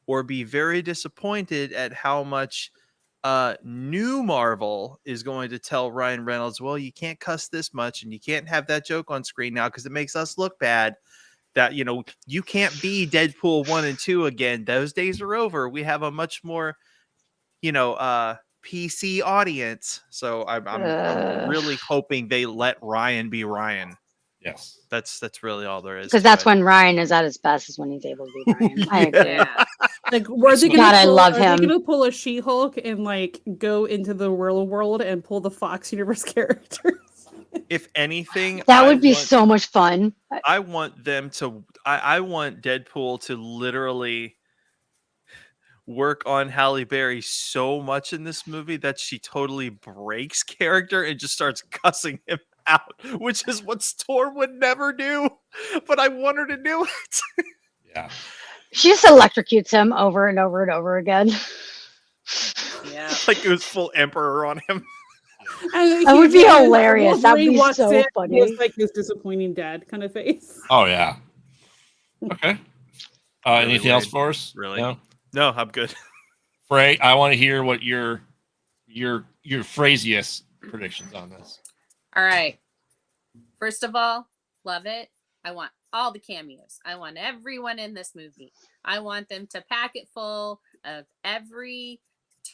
or be very disappointed at how much new Marvel is going to tell Ryan Reynolds, well, you can't cuss this much and you can't have that joke on screen now because it makes us look bad. That, you can't be Deadpool 1 and 2 again. Those days are over. We have a much more, PC audience. So I'm really hoping they let Ryan be Ryan. Yes. That's really all there is. Because that's when Ryan is at his best, is when he's able to be Ryan. I agree. Yeah. Like, are they going to pull a She-Hulk and like go into the real world and pull the Fox Universe characters? If anything, that would be so much fun. I want them to. I want Deadpool to literally work on Halle Berry so much in this movie that she totally breaks character and just starts cussing him out, which is what Storm would never do. But I want her to do it. Yeah. She just electrocutes him over and over and over again. Yeah. Like it was full Emperor on him. That would be hilarious. That would be so funny. It's like his disappointing dad kind of face. Oh yeah. Okay. Really, Anything else Wade? for us? Really? No? No, I'm good. Frey, I want to hear what your phraseous predictions on this. All right. First of all, love it. I want all the cameos. I want everyone in this movie. I want them to pack it full of every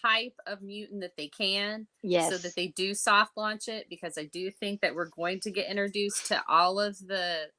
type of mutant that they can. Yes. So that they do soft launch it, because I do think that we're going to get introduced to all of the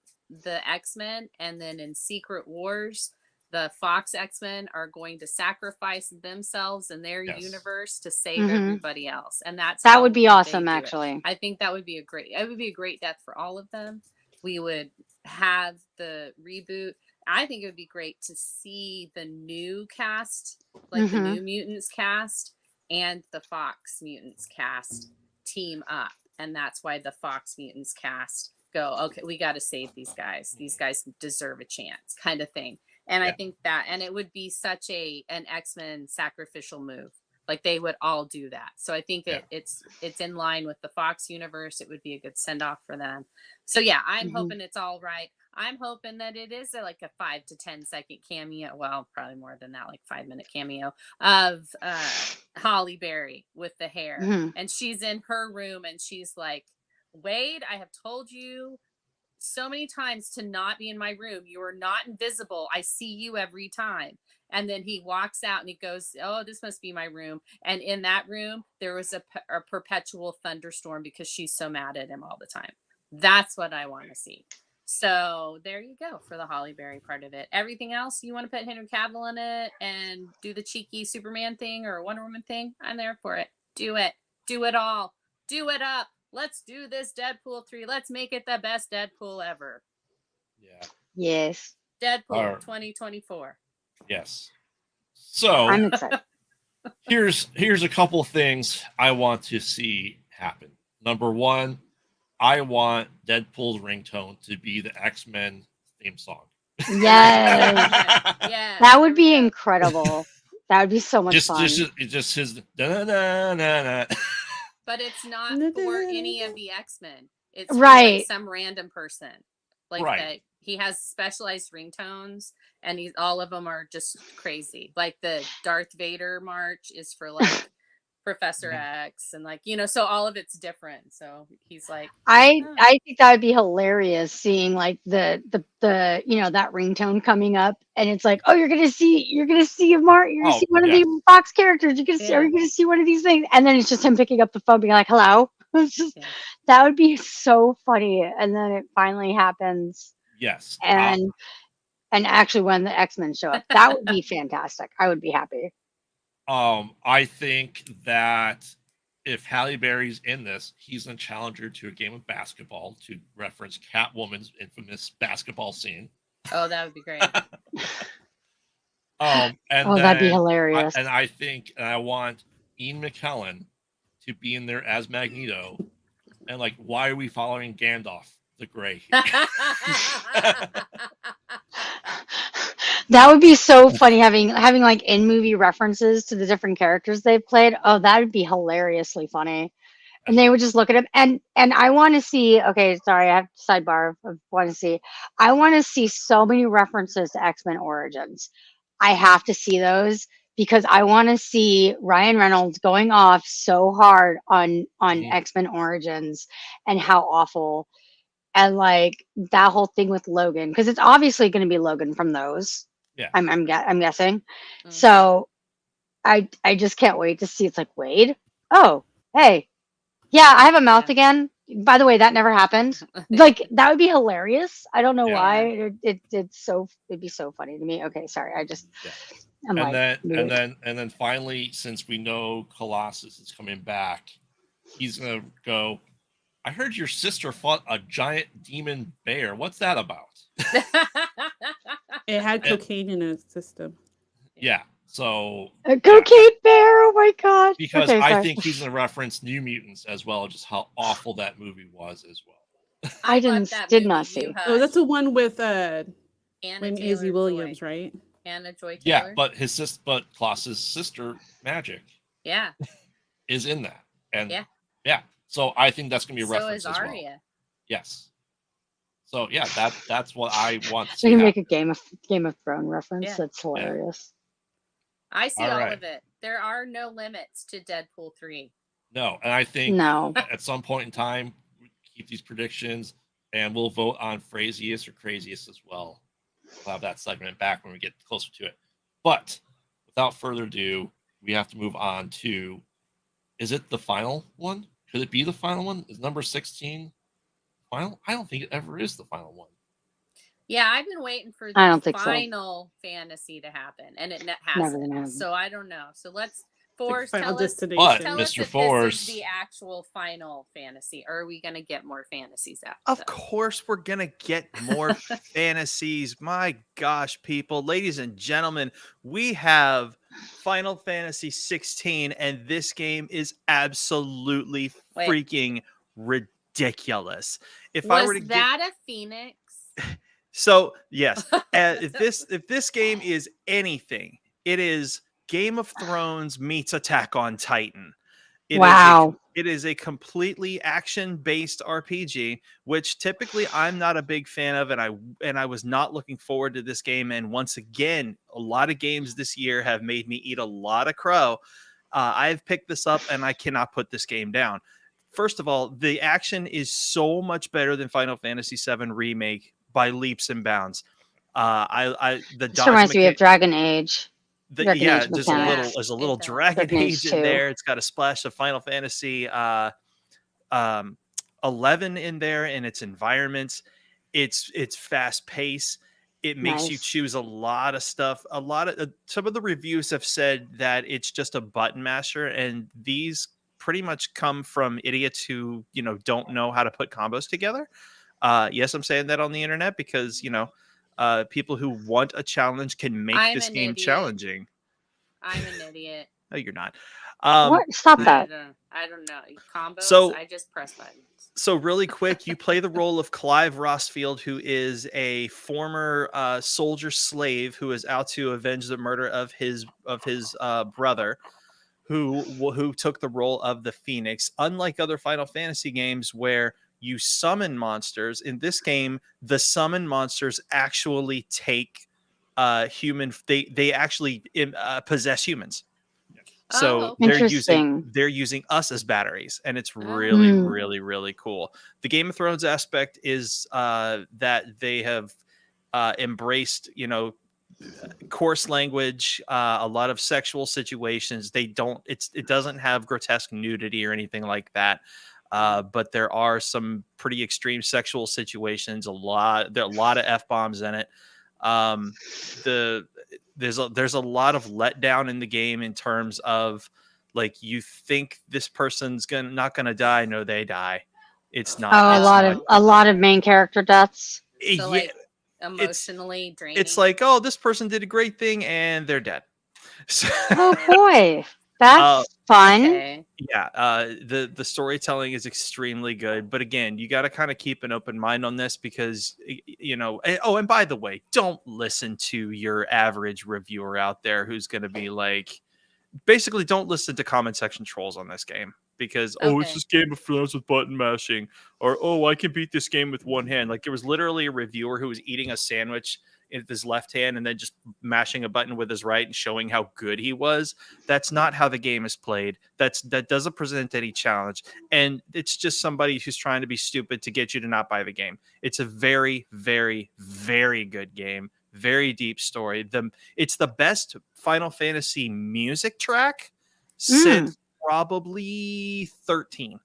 X-Men, and then in Secret Wars, the Fox X-Men are going to sacrifice themselves and their universe to save everybody else. And that would be awesome, actually. I think that would be a great death for all of them. We would have the reboot. I think it would be great to see the new cast, like the New Mutants cast and the Fox Mutants cast team up. And that's why the Fox Mutants cast go, okay, we got to save these guys. These guys deserve a chance, kind of thing. And I think that, and it would be such an X-Men sacrificial move. Like they would all do that. So I think it's in line with the Fox universe. It would be a good send off for them. So yeah, I'm hoping it's all right. I'm hoping that it is like a 5 to 10 second cameo. Well, probably more than that, like 5-minute cameo of Halle Berry with the hair. And she's in her room and she's like, Wade, I have told you so many times to not be in my room. You are not invisible. I see you every time. And then he walks out and he goes, oh, this must be my room. And in that room, there was a perpetual thunderstorm because she's so mad at him all the time. That's what I want to see. So there you go for the Halle Berry part of it. Everything else, you want to put Henry Cavill in it and do the cheeky Superman thing or Wonder Woman thing? I'm there for it. Do it. Do it all. Do it up. Let's do this Deadpool 3. Let's make it the best Deadpool ever. Yeah. Yes. Deadpool 2024. Yes. So I'm excited. here's a couple things I want to see happen. Number one, I want Deadpool's ringtone to be the X-Men theme song. Yes. Yeah. That would be incredible. That would be so much fun. Just his da-na-na-na-na. But it's not for any of the X-Men. It's for like some random person. Like that he has specialized ringtones and all of them are just crazy. Like the Darth Vader march is for like Professor X and like, so all of it's different. So he's like, I think that would be hilarious seeing like the that ringtone coming up and it's like, oh, you're gonna see one of the Fox characters. Are you gonna see one of these things? And then it's just him picking up the phone being like, hello. That would be so funny. And then it finally happens. Yes. And actually when the X-Men show up, that would be fantastic. I would be happy. I think that if Halle Berry's in this, he's a challenger to a game of basketball to reference Catwoman's infamous basketball scene. Oh, that would be great. That'd be hilarious. I want Ian McKellen to be in there as Magneto. And like, why are we following Gandalf the Grey? That would be so funny having like in movie references to the different characters they've played. Oh, that would be hilariously funny. And they would just look at him and I want to see, okay, sorry, I have to sidebar. I want to see so many references to X-Men Origins. I have to see those because I want to see Ryan Reynolds going off so hard on X-Men Origins and how awful. And like that whole thing with Logan, because it's obviously going to be Logan from those. Yeah, I'm guessing. So I just can't wait to see. It's like, Wade. Oh, hey, yeah, I have a mouth again. By the way, that never happened. Like that would be hilarious. I don't know why. It'd be so funny to me. Okay, sorry. And then finally, since we know Colossus is coming back, he's gonna go. I heard your sister fought a giant demon bear. What's that about? It had cocaine in its system. Yeah. So A cocaine bear. Oh my god. because Okay, I sorry. think he's going to reference New Mutants as well, just how awful that movie was as well. I did not see. Oh, that's the one with Anna Maisie Taylor-Joy. Williams, right? Anna Joy Yeah, Taylor. but Klaus's sister Magic Yeah. is in that, and Yeah. yeah. So I think that's going to be a So reference is as well. Arya. Yes. So yeah, that's what I want to see. We can make happen. a Game of Thrones reference. Yeah. That's hilarious. I see All all right. of it. There are no limits to Deadpool 3. No, and I think No. at some point in time, we keep these predictions, and we'll vote on phraziest or craziest as well. We'll have that segment back when we get closer to it. But without further ado, we have to move on to, is it the final one? Could it be the final one? Is number 16 final? I don't think it ever is the final one. Yeah, I've been waiting for I don't the think so. final fantasy to happen, and it Never hasn't. gonna happen. So I don't know. So let's Like Force Final tell us. Destination. But Tell Mr. us if Force- this is the actual final fantasy, or are we going to get more fantasies after Of that? course, we're gonna get more fantasies. My gosh, people, ladies and gentlemen, we have Final Fantasy 16, and this game is absolutely Wait. freaking ridiculous. If I were Was to that a phoenix? so yes, if this game is anything, it is Game of Thrones meets Attack on Titan. Wow. It is a completely action-based RPG, which typically I'm not a big fan of, and I was not looking forward to this game. And once again, a lot of games this year have made me eat a lot of crow. I've picked this up, and I cannot put this game down. First of all, the action is so much better than Final Fantasy VII Remake by leaps and bounds. The This dodge reminds me of mechanic- Dragon Age. Dragon yeah, Age there's a mechanics. little It does. Dragon Dragon Age Age in 2. there. It's got a splash of Final Fantasy 11 in there in its environments. It's fast paced. It makes you Nice. choose a lot of stuff. Some of the reviews have said that it's just a button masher, and these pretty much come from idiots who don't know how to put combos together. Yes, I'm saying that on the internet because people who want a challenge can make I'm this an game idiot. challenging. I'm an idiot. No, you're not. What? Stop that. I don't know. Combos, So- I just press buttons. So really quick, you play the role of Clive Rossfield, who is a former soldier slave who is out to avenge the murder of his brother, who took the role of the Phoenix. Unlike other Final Fantasy games where you summon monsters, in this game, the summon monsters actually take human. They actually possess humans. So Oh, Interesting. they're using us as batteries, and it's really, Mm. really, really cool. The Game of Thrones aspect is that they have embraced, coarse language, a lot of sexual situations. It doesn't have grotesque nudity or anything like that. But there are some pretty extreme sexual situations. There are a lot of F-bombs in it. There's a lot of letdown in the game in terms of like you think this person's not gonna die, no, they die. It's not. Oh, it's a lot of main character deaths. so yeah, like emotionally draining. it's like, oh, this person did a great thing and they're dead. So, Oh boy, that's fun. Okay. yeah, the storytelling is extremely good, but again, you got to kind of keep an open mind on this because and by the way, don't listen to your average reviewer out there who's going to be like, basically don't listen to comment section trolls on this game because it's Okay. just Game of Thrones with button mashing, or I can beat this game with one hand. Like there was literally a reviewer who was eating a sandwich with his left hand and then just mashing a button with his right and showing how good he was. That's not how the game is played. That doesn't present any challenge, and it's just somebody who's trying to be stupid to get you to not buy the game. It's a very, very, very good game. Very deep story. It's the best Final Fantasy music track since probably 13,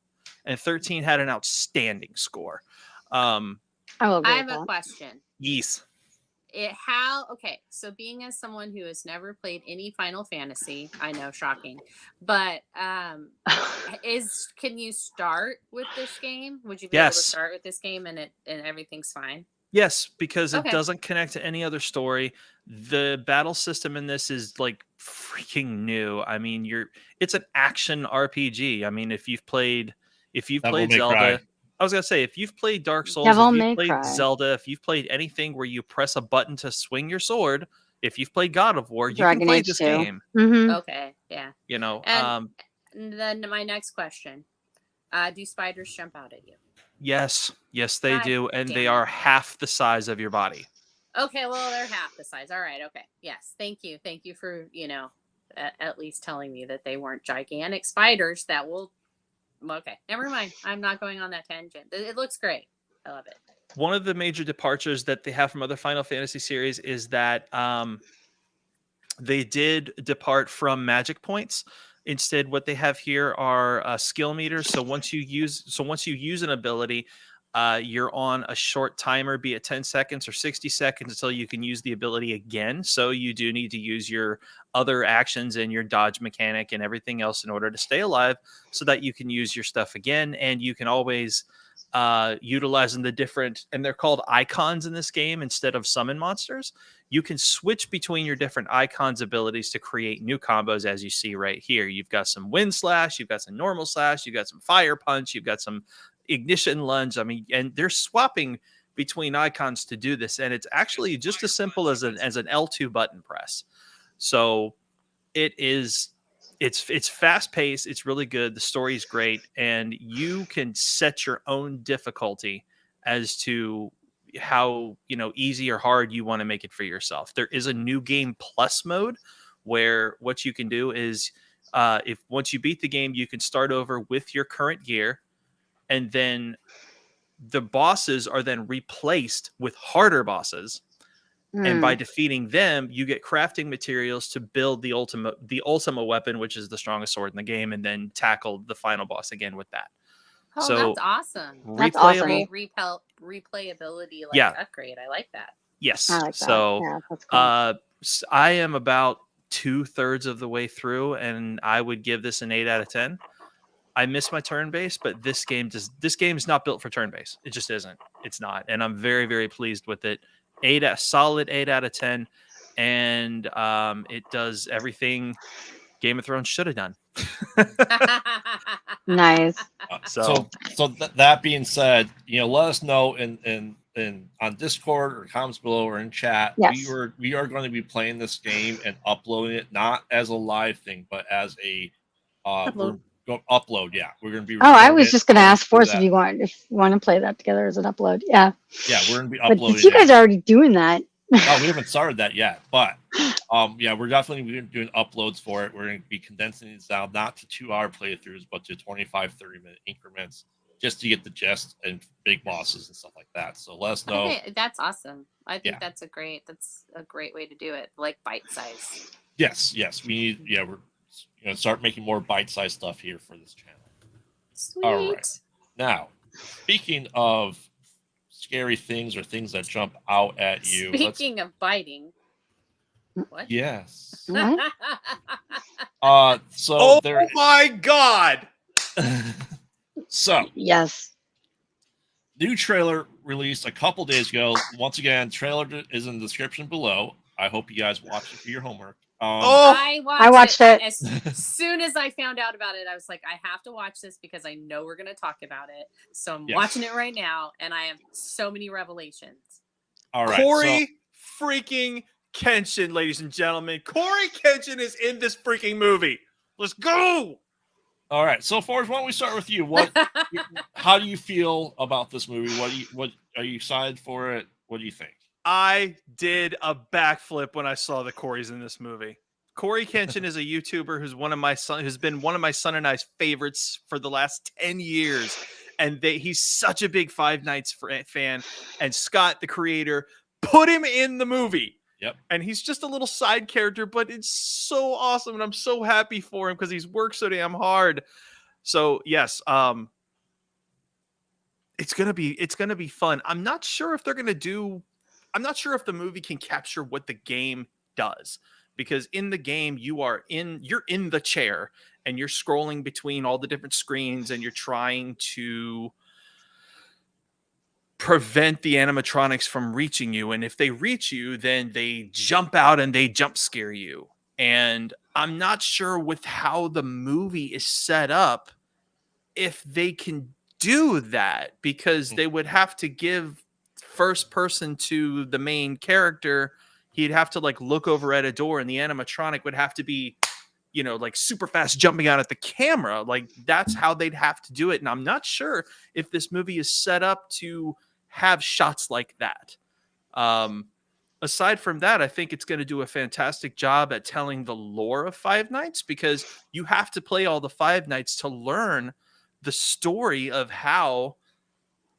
and 13 had an outstanding score. I will agree I have with a that. question. Yes. Okay, so being as someone who has never played any Final Fantasy, I know, shocking, but can you start with this game? Would you be able to Yes. start with this game and everything's fine? Yes, because it Okay. doesn't connect to any other story. The battle system in this is like freaking new. I mean, it's an action RPG. I mean, if you've played Devil May Zelda, Cry. I was gonna say if you've played Dark Souls, Devil if you've May played Cry. Zelda, if you've played anything where you press a button to swing your sword, if you've played God of War, you can Dragon play Age this 2. game. Okay, yeah. You know, And then my next question: do spiders jump out at you? yes, they God do, and they damn it. are half the size of your body. Okay, well they're half the size. All right, okay. Yes, thank you for at least telling me that they weren't gigantic spiders that will. Okay, never mind. I'm not going on that tangent. It looks great. I love it. One of the major departures that they have from other Final Fantasy series is that they did depart from magic points. Instead, what they have here are skill meters. So once you use an ability, you're on a short timer, be it 10 seconds or 60 seconds, until you can use the ability again. So you do need to use your other actions and your dodge mechanic and everything else in order to stay alive, so that you can use your stuff again. And you can always utilizing the different, and they're called icons in this game instead of summon monsters. You can switch between your different icons abilities to create new combos, as you see right here. You've got some wind slash, you've got some normal slash, you've got some fire punch, you've got some ignition lunge. I mean, and they're swapping between icons to do this, and it's actually just as simple as an L2 button press. So it's fast paced, it's really good, the story's great, and you can set your own difficulty as to how easy or hard you want to make it for yourself. There is a new game plus mode where what you can do is if once you beat the game, you can start over with your current gear, and then the bosses are then replaced with harder bosses. And by defeating them, you get crafting materials to build the ultimate weapon, which is the strongest sword in the game, and then tackle the final boss again with that. Oh, So that's awesome. That's replayable. awesome. Replayability, upgrade. I like that. Yes. I like that. So Yeah, that's cool. I am about 2/3 of the way through, and I would give this an 8 out of 10. I miss my turn base, but this game is not built for turn base. It just isn't. It's not, and I'm very, very pleased with it. Solid 8 out of 10, and it does everything Game of Thrones should have done. Nice. So that being said, let us know in on Discord or comments below or in chat. Yes. We are going to be playing this game and uploading it not as a live thing, but as a upload. Yeah, we're going to be. Oh, I was just going to ask Force that. if you want to play that together as an upload. Yeah. Yeah, we're going to be But uploading. you guys are already doing that. No, we haven't started that yet, but yeah, we're definitely doing uploads for it. We're going to be condensing these down not to 2-hour playthroughs, but to 25-30-minute increments, just to get the gist and big bosses and stuff like that. So let us know. Okay, that's awesome. I think Yeah. that's a great way to do it, like bite size. Yes, we're start making more bite-sized stuff here for this channel. Sweet. All right. Now, speaking of scary things or things that jump out at you. Speaking of biting. What? Yes. What? So my God. So Yes. new trailer released a couple days ago. Once again, trailer is in the description below. I hope you guys watch it for your homework. I watched it. As soon as I found out about it, I was like, I have to watch this because I know we're going to talk about it. So I'm watching it right now, and I have so many revelations. All right, Corey freaking Kenshin, ladies and gentlemen. Corey Kenshin is in this freaking movie. Let's go. All right, so Forrest, why don't we start with you? How do you feel about this movie? What are you excited for it? What do you think? I did a backflip when I saw that Corey's in this movie. Corey Kenshin is a YouTuber who's been one of my son and I's favorites for the last 10 years. And he's such a big Five Nights fan. And Scott, the creator, put him in the movie. Yep. And he's just a little side character, but it's so awesome. And I'm so happy for him because he's worked so damn hard. So yes, it's gonna be fun. I'm not sure if the movie can capture what the game does, because in the game you're in the chair and you're scrolling between all the different screens and you're trying to prevent the animatronics from reaching you. And if they reach you, then they jump out and they jump scare you. And I'm not sure with how the movie is set up if they can do that, because they would have to give first person to the main character. He'd have to like look over at a door, and the animatronic would have to be, you know, like super fast jumping out at the camera. Like that's how they'd have to do it. And I'm not sure if this movie is set up to have shots like that. Aside from that, I think it's going to do a fantastic job at telling the lore of Five Nights, because you have to play all the Five Nights to learn the story of how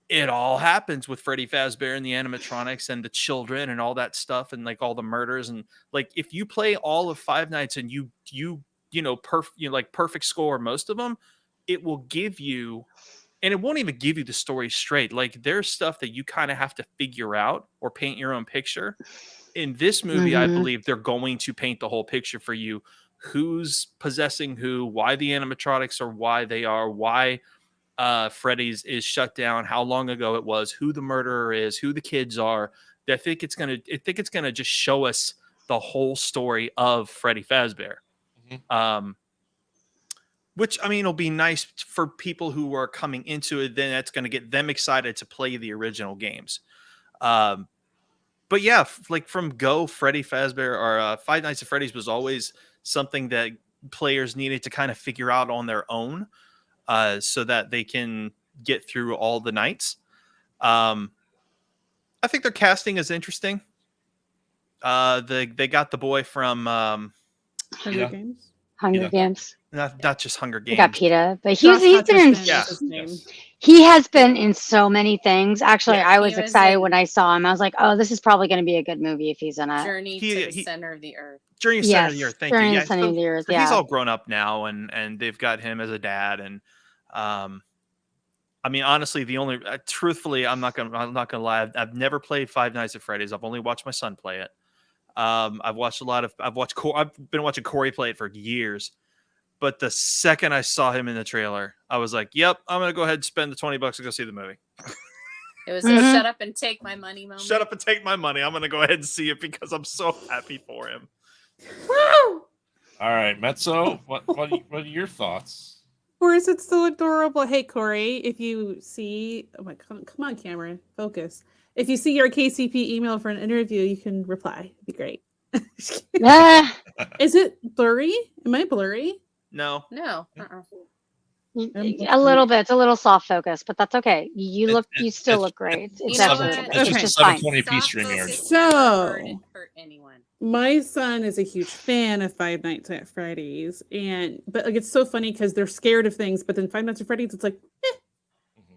it all happens with Freddy Fazbear and the animatronics and the children and all that stuff, and like all the murders. And like if you play all of Five Nights and you know perfect score most of them, it will give you, and it won't even give you the story straight. Like there's stuff that you kind of have to figure out or paint your own picture. In this movie, I believe they're going to paint the whole picture for you. Who's possessing who, why the animatronics are why they are, why Freddy's is shut down, how long ago it was, who the murderer is, who the kids are. I think it's gonna just show us the whole story of Freddy Fazbear. Which, I mean, it'll be nice for people who are coming into it. Then that's going to get them excited to play the original games. But yeah, like from Go, Freddy Fazbear or Five Nights at Freddy's was always something that players needed to kind of figure out on their own, so that they can get through all the nights. I think their casting is interesting. They got the boy from Hunger Games. Hunger Games. Not just Hunger Games. We got PETA, but Josh he's been in. Hutcherson is his name. He has been in so many things. Actually, Yeah, I he was was excited in- when I saw him. I was like, "Oh, this is probably going to be a good movie if he's in it." Journey to the center of the earth. Journey to the Center of the Earth. Thank you. Journey to Yeah, the Center of the Earth. so he's Yeah. all grown up now, and they've got him as a dad. And I mean, honestly, truthfully, I'm not gonna lie. I've never played Five Nights at Freddy's. I've only watched my son play it. I've been watching Corey play it for years. But the second I saw him in the trailer, I was like, "Yep, I'm gonna go ahead and spend the $20 to go see the movie." It was a shut up and take my money moment. Shut up and take my money. I'm gonna go ahead and see it because I'm so happy for him. Woo! All right, Mezzo, what are your thoughts? Or is it so adorable? Hey, Corey, if you see, oh my, come on, camera, focus. If you see your KCP email for an interview, you can reply. It'd be great. Ah, Is it blurry? Am I blurry? No, No. a little bit. It's a little soft focus, but that's okay. You still look great. It's You know actually what? okay. It's Which just is a fine. 720p stream yard. So- Hurt anyone. My son is a huge fan of Five Nights at Freddy's, but like it's so funny because they're scared of things, but then Five Nights at Freddy's, it's like, eh.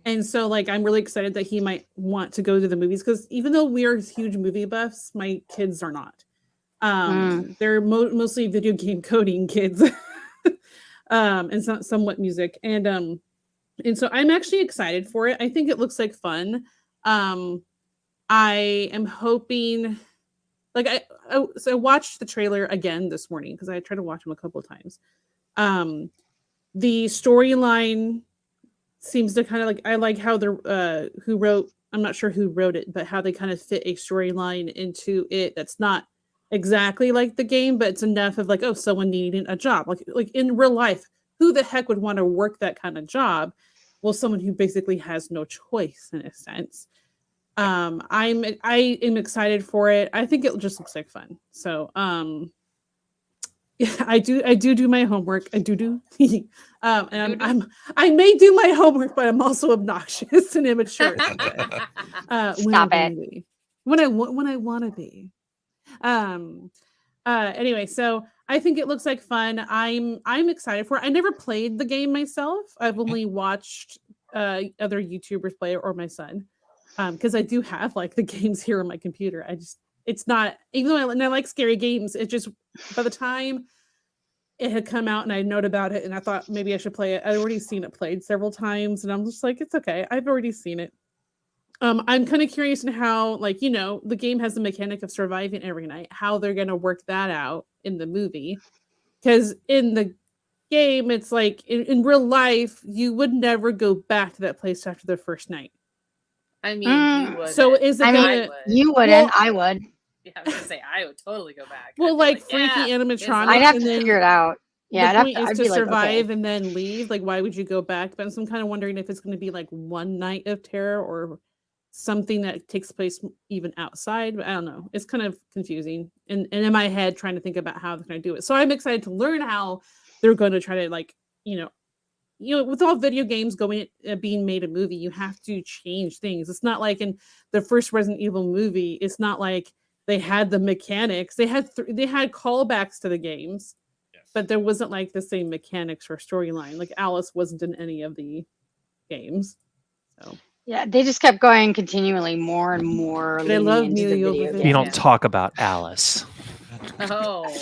And so like I'm really excited that he might want to go to the movies, because even though we're huge movie buffs, my kids are not. They're mostly video game coding kids, and somewhat music, and so I'm actually excited for it. I think it looks like fun. I am hoping, like I watched the trailer again this morning because I tried to watch them a couple of times. The storyline seems to kind of like, I like how I'm not sure who wrote it, but how they kind of fit a storyline into it that's not exactly like the game, but it's enough of like, oh, someone needing a job, like in real life, who the heck would want to work that kind of job? Well, someone who basically has no choice in a sense. I am excited for it. I think it just looks like fun. So yeah, I do my homework. I do. And I may do my homework, but I'm also obnoxious and immature. Stop it. When I want to be. Anyway, so I think it looks like fun. I'm excited for it. I never played the game myself. I've only watched other YouTubers play it, or my son, because I do have like the games here on my computer. It's not, even though I like scary games, it just, by the time it had come out and I known about it and I thought maybe I should play it, I'd already seen it played several times, and I'm just like, it's okay, I've already seen it. I'm kind of curious in how, like, the game has the mechanic of surviving every night, how they're going to work that out in the movie. Because in the game, it's like, in real life, you would never go back to that place after the first night. I mean, you would. So is it I mean, gonna? You wouldn't. I would. Yeah, I was gonna say I would totally go back. Well, I'd be like freaky yeah, animatronics, I'd have and to then figure it out. Yeah, the point is I'd to be like, survive okay. and then leave. Like, why would you go back? But I'm kind of wondering if it's going to be like one night of terror or something that takes place even outside. But I don't know. It's kind of confusing. And in my head, trying to think about how they're going to do it. So I'm excited to learn how they're going to try to like, with all video games being made a movie, you have to change things. It's not like in the first Resident Evil movie. It's not like they had the mechanics. They had callbacks to the games, but there wasn't like the same mechanics or storyline. Like Alice wasn't in any of the games. So Yeah, they just kept going continually more and more. They love into the Mila video Jovovich. game. You don't talk about Alice. Oh,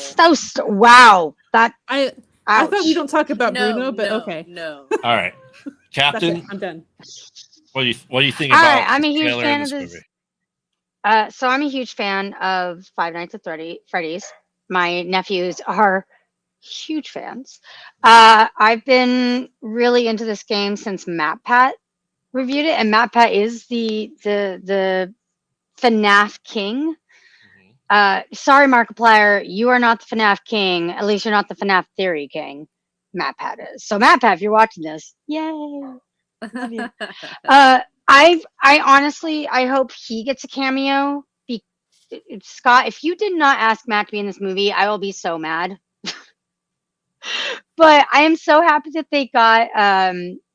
Wow. That I ouch. thought we don't talk about no, Bruno, but no, okay. No. All right, That's Captain. it. I'm done. What do you think All about right, I'm a the huge trailer fan in of this this. movie? So I'm a huge fan of Five Nights at Freddy's. My nephews are huge fans. I've been really into this game since MatPat reviewed it, and MatPat is the FNAF king. Sorry, Markiplier, you are not the FNAF king. At least you're not the FNAF theory king. MatPat is. So MatPat, if you're watching this, yay! Love you. I honestly, I hope he gets a cameo. Scott, if you did not ask Matt to be in this movie, I will be so mad. But I am so happy that they got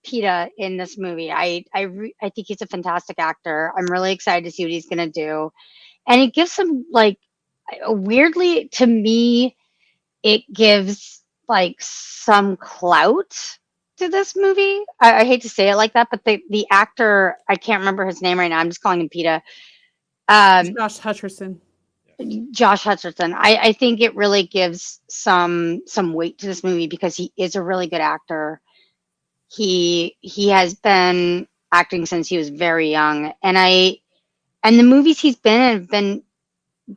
PETA in this movie. I think he's a fantastic actor. I'm really excited to see what he's gonna do, and it gives him like weirdly to me, it gives like some clout to this movie. I hate to say it like that, but the actor, I can't remember his name right now. I'm just calling him PETA. Josh Hutcherson. Josh Hutcherson. I think it really gives some weight to this movie because he is a really good actor. He has been acting since he was very young, and the movies he's been in have been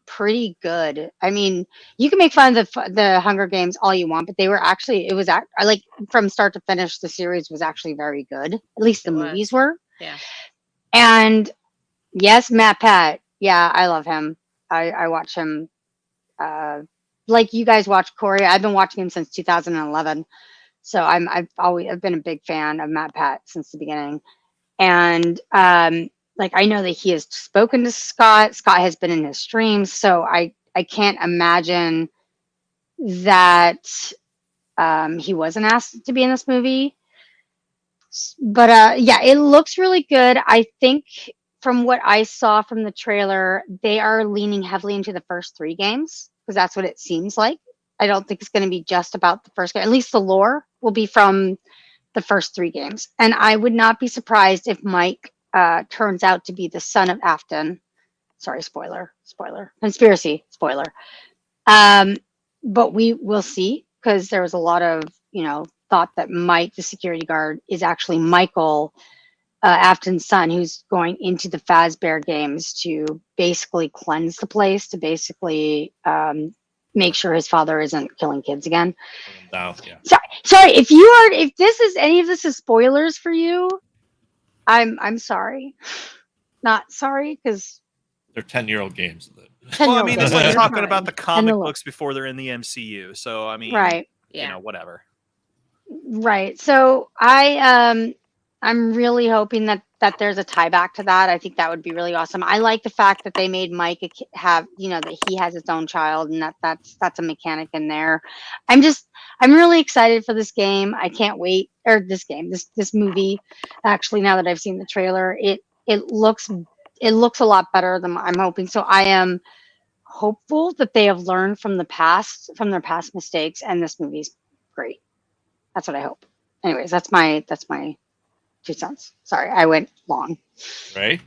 pretty good. I mean, you can make fun of the Hunger Games all you want, but they were actually I like from start to finish the series was actually very good. At least the movies were. Yeah. And yes, MatPat. Yeah, I love him. I watch him like you guys watch Corey. I've been watching him since 2011. So I've been a big fan of MatPat since the beginning. And like I know that he has spoken to Scott. Scott has been in his streams, so I can't imagine that he wasn't asked to be in this movie. But yeah, it looks really good. I think from what I saw from the trailer, they are leaning heavily into the first 3 games because that's what it seems like. I don't think it's going to be just about the first game. At least the lore will be from the first 3 games. And I would not be surprised if Mike turns out to be the son of Afton. Sorry, spoiler. Conspiracy, spoiler. But we will see because there was a lot of, thought that Mike, the security guard, is actually Michael, Afton's son, who's going into the Fazbear games to basically cleanse the place, to basically make sure his father isn't killing kids again. Yeah. Sorry, if any of this is spoilers for you, I'm sorry. Not sorry because they're 10-year-old games. Well, I mean, this is They're talking fine. about the comic books before they're in the MCU. So I mean, right. Whatever. Right. So I'm really hoping that there's a tie back to that. I think that would be really awesome. I like the fact that they made Mike have, that he has his own child and that's a mechanic in there. I'm really excited for this game. I can't wait. Or this movie. Actually, now that I've seen the trailer, it looks a lot better than I'm hoping. So I am hopeful that they have learned from their past mistakes, and this movie's great. That's what I hope. Anyways, that's my 2 cents. Sorry, I went long. Right?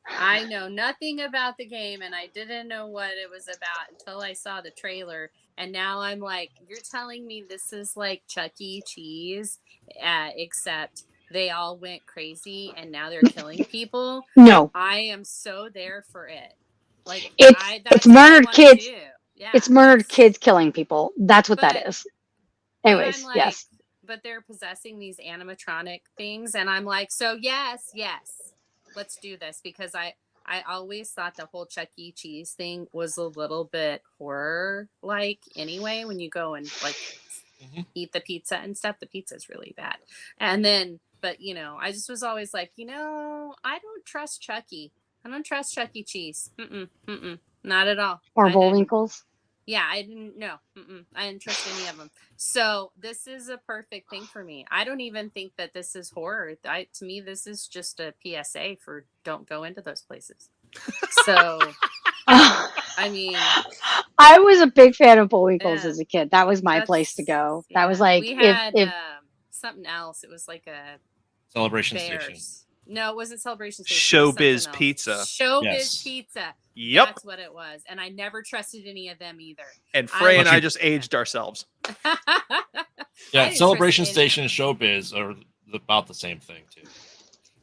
I know nothing about the game, and I didn't know what it was about until I saw the trailer. And now I'm like, you're telling me this is like Chuck E. Cheese, except they all went crazy and now they're killing people. No, I am so there for it. Like it's murdered kids. Yeah, it's murdered kids killing people. That's what that is. Anyways, like, yes. But they're possessing these animatronic things, and I'm like, so yes. let's do this, because I always thought the whole Chuck E. Cheese thing was a little bit horror like anyway. When you go and like eat the pizza and stuff, the pizza's really bad. And then, but you know, I just was always like, you know, I don't trust Chucky. I don't trust Chuck E. Cheese. Not at all. Or Bullwinkles. Yeah, I didn't know. I didn't trust any of them. So this is a perfect thing for me. I don't even think that this is horror. To me, this is just a PSA for don't go into those places. So, I mean, I was a big fan of Bullwinkles as a kid. That was my place to go. Yeah. That was like we had if something else. It was like a Celebration Bears. Station. No, it wasn't Celebration Station. Showbiz Pizza. Showbiz Pizza. Yep. That's what it was. And I never trusted any of them either. And Frey and I just aged ourselves. Yeah, Celebration Station and Showbiz are about the same thing too.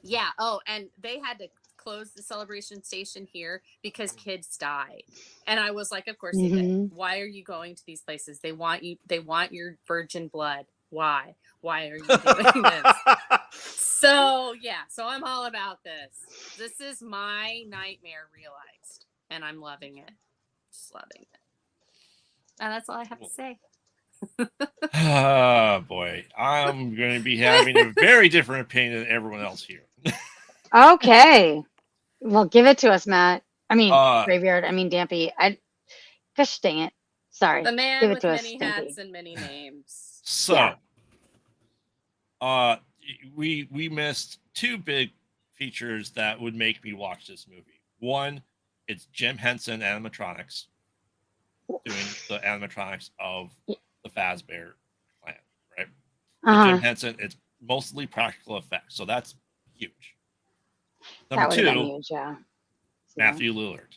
Yeah. Oh, and they had to close the Celebration Station here because kids died. And I was like, of course they did. Why are you going to these places? They want you. They want your virgin blood. Why? Why are you doing this? So yeah, so I'm all about this. This is my nightmare realized, and I'm loving it. Just loving it. And that's all I have to say. Oh boy, I'm going to be having a very different opinion than everyone else here. Okay, well, give it to us, Matt. I mean, Graveyard. I mean, Dampy. Gosh dang it. Sorry. The man give it with to many us, hats and many names. So, we missed two big features that would make me watch this movie. One, it's Jim Henson animatronics doing the animatronics of the Fazbear clan, right? Jim Henson, it's mostly practical effects, so that's huge. Number two, huge, yeah. Matthew Lillard.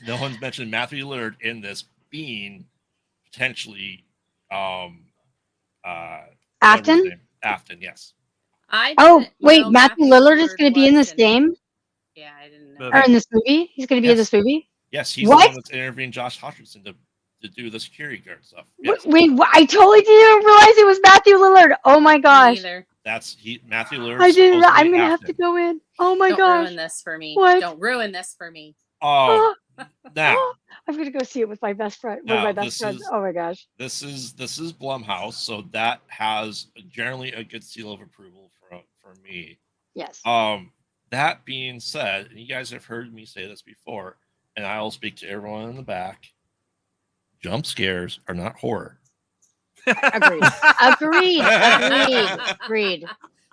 No one's mentioned Matthew Lillard in this being potentially Afton? Afton, yes. Wait, Matthew Lillard is going to be in this game? Yeah, I didn't know. Or in this movie? He's going to be in this movie? Yes, he's the one that's interviewing Josh Hutcherson to do the security guard stuff. Yes. Wait, I totally didn't realize it was Matthew Lillard. Oh my gosh. That's Matthew Lillard. I didn't. I'm going to have to go in. Oh my gosh. Don't ruin this for me. What? Don't ruin this for me. Oh, now I'm going to go see it with my best friend. One of my best friends. Oh my gosh. This is Blumhouse, so that has generally a good seal of approval for me. Yes. That being said, and you guys have heard me say this before, and I'll speak to everyone in the back. Jump scares are not horror. Agreed.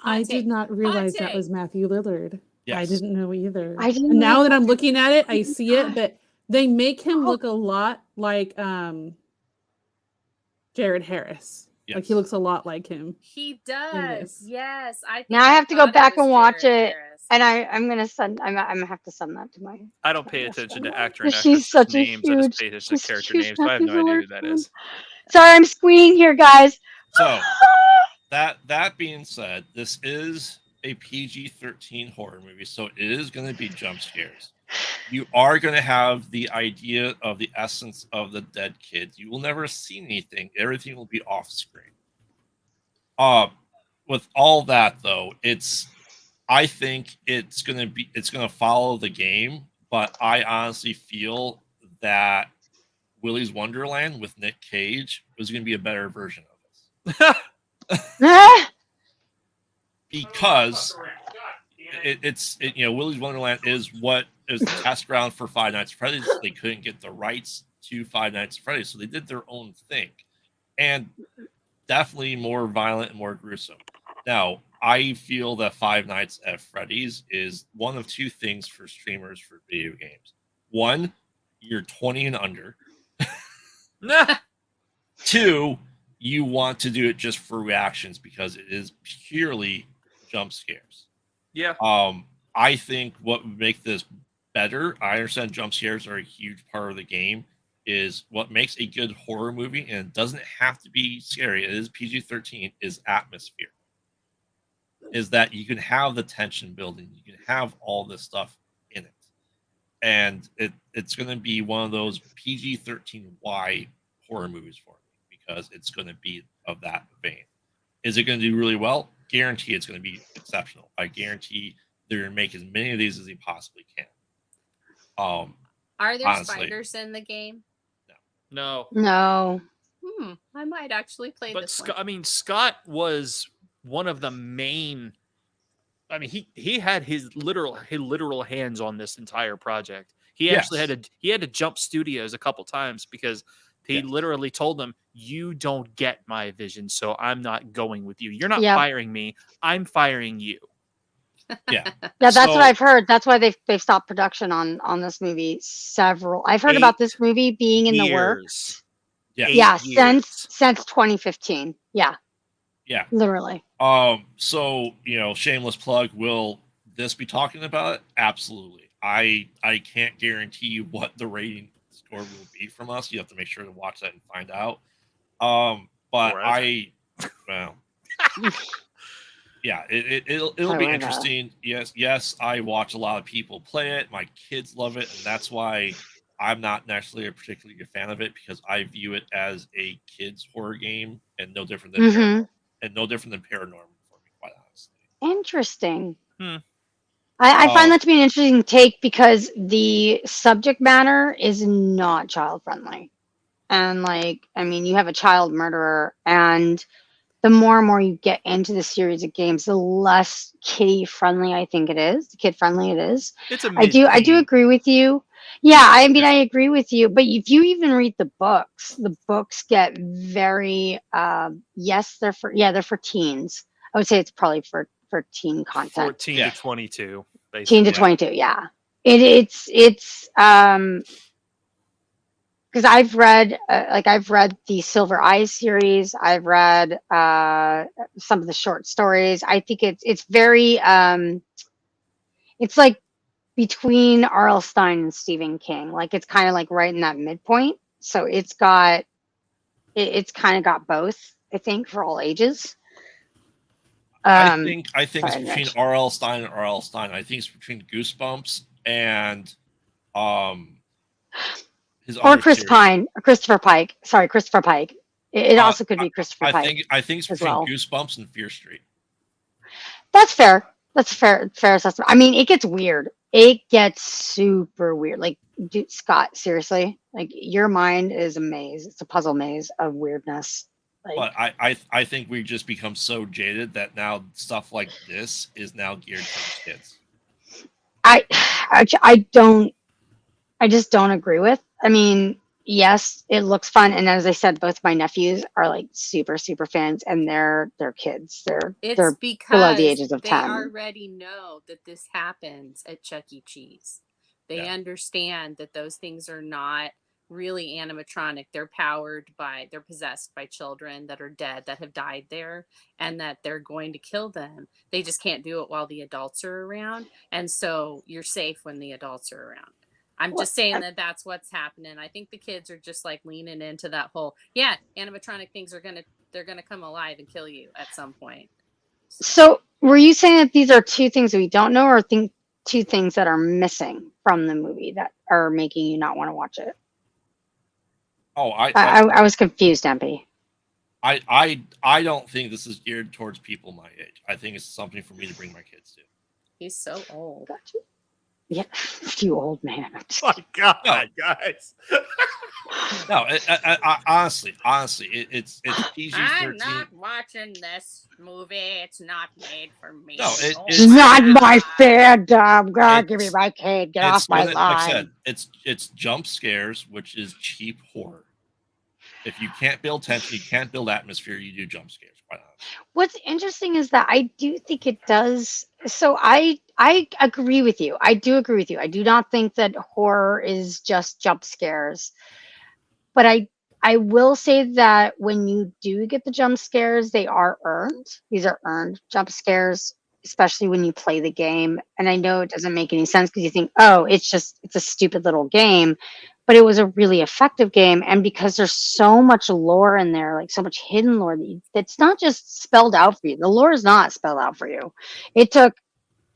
I did not realize that was Matthew Lillard. Yes. I didn't know either. I didn't and now know that I'm looking at it, I see it, but they make him look a lot like Jared Harris. Yes. Like he looks a lot like him. He does. Yes. Now I have to go back and watch it. And I'm gonna have to send that to my. I don't pay attention to actor and She's actress such a names. I huge. just pay attention to character names. So I have no idea who that is. Sorry, I'm squealing here, guys. So that being said, this is a PG-13 horror movie, so it is going to be jump scares. You are going to have the idea of the essence of the dead kids. You will never see anything. Everything will be off screen. With all that though, I think it's going to follow the game, but I honestly feel that Willy's Wonderland with Nick Cage was going to be a better version of this. Because Willy's Wonderland is what is the test ground for Five Nights at Freddy's. They couldn't get the rights to Five Nights at Freddy's, so they did their own thing, and definitely more violent and more gruesome. Now, I feel that Five Nights at Freddy's is one of two things for streamers for video games. One, you're 20 and under. Two, you want to do it just for reactions because it is purely jump scares. Yeah. I think what would make this better, I understand jump scares are a huge part of the game, is what makes a good horror movie, and it doesn't have to be scary, it is PG-13, is atmosphere. Is that you can have the tension building, you can have all this stuff in it. And it's going to be one of those PG-13Y horror movies for me because it's going to be of that vein. Is it going to do really well? Guarantee it's going to be exceptional. I guarantee they're gonna make as many of these as they possibly can. Are there honestly. spiders in the game? No. No. I might actually play But this one. I mean, Scott was one of the main. I mean, he had his literal hands on this entire project. He actually had to jump studios a couple times because he literally told them, "You don't get my vision, so I'm not going with you. You're not firing me. I'm firing you." Yeah, that's what I've heard. That's why they've stopped production on this movie. I've heard about this movie being in the works. Yeah, since 2015. Yeah, literally. So shameless plug. Will this be talking about it? Absolutely. I can't guarantee you what the rating score will be from us. You have to make sure to watch that and find out. But yeah, it'll be interesting. Yes, I watch a lot of people play it. My kids love it, and that's why I'm not necessarily a particularly good fan of it, because I view it as a kids horror game and no different than Paranormal for me, quite honestly. Interesting. I find that to be an interesting take, because the subject matter is not child friendly, and you have a child murderer, and the more and more you get into the series of games, the less kid friendly it is. I do agree with you. Yeah, I agree with you. But if you even read the books get very they're for teens. I would say it's probably for teen content. 14 to 22. Basically. 18 to 22, yeah. It's because I've read the Silver Eyes series. I've read some of the short stories. I think it's very it's like between R.L. Stine and Stephen King. Like, it's kind of like right in that midpoint. So it's kind of got both, I think, for all ages. I think it's between R.L. Stine and R.L. Stine. I think it's between Goosebumps and Christopher Pike. Sorry, Christopher Pike. It also could be Christopher Pike. I think it's between Goosebumps and Fear Street. That's fair. That's fair assessment. I mean, it gets weird. It gets super weird. Like, dude, Scott, seriously, like, your mind is a maze. It's a puzzle maze of weirdness. But I think we've just become so jaded that now stuff like this is now geared towards kids. I just don't agree with. I mean, yes, it looks fun, and as I said, both my nephews are like super fans, and they're kids. They're below the ages of 10. They already know that this happens at Chuck E. Cheese. They understand that those things are not really animatronic. They're possessed by children that are dead, that have died there, and that they're going to kill them. They just can't do it while the adults are around, and so you're safe when the adults are around. I'm just saying that's what's happening. I think the kids are just like leaning into that whole, animatronic things they're gonna come alive and kill you at some point. So were you saying that these are two things that we don't know, or two things that are missing from the movie that are making you not want to watch it? Oh, I was confused, MP. I don't think this is geared towards people my age. I think it's something for me to bring my kids to. He's so old. Got you. Yeah, you old man. My God, guys. No, honestly, it's PG-13. I'm not watching this movie. It's not made for me. No, it's not my fandom. God, give me my kid. Get off my line. Like I said, it's jump scares, which is cheap horror. If you can't build tension, you can't build atmosphere, you do jump scares. Quite honestly. What's interesting is that I do think it does. So I agree with you. I do agree with you. I do not think that horror is just jump scares. But I will say that when you do get the jump scares, they are earned. These are earned jump scares, especially when you play the game. And I know it doesn't make any sense because you think, oh, it's a stupid little game. But it was a really effective game. And because there's so much lore in there, like so much hidden lore, that's not just spelled out for you. The lore is not spelled out for you. It took,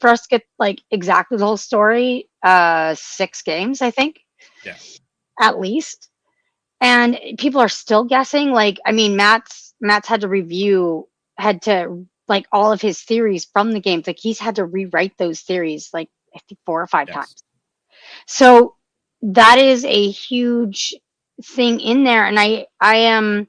for us to get like exactly the whole story, 6 games, I think. Yeah. At least. And people are still guessing. Like, I mean, Matt's had to like all of his theories from the games. Like he's had to rewrite those theories like I think 4 or 5 times. So that is a huge thing in there, and I am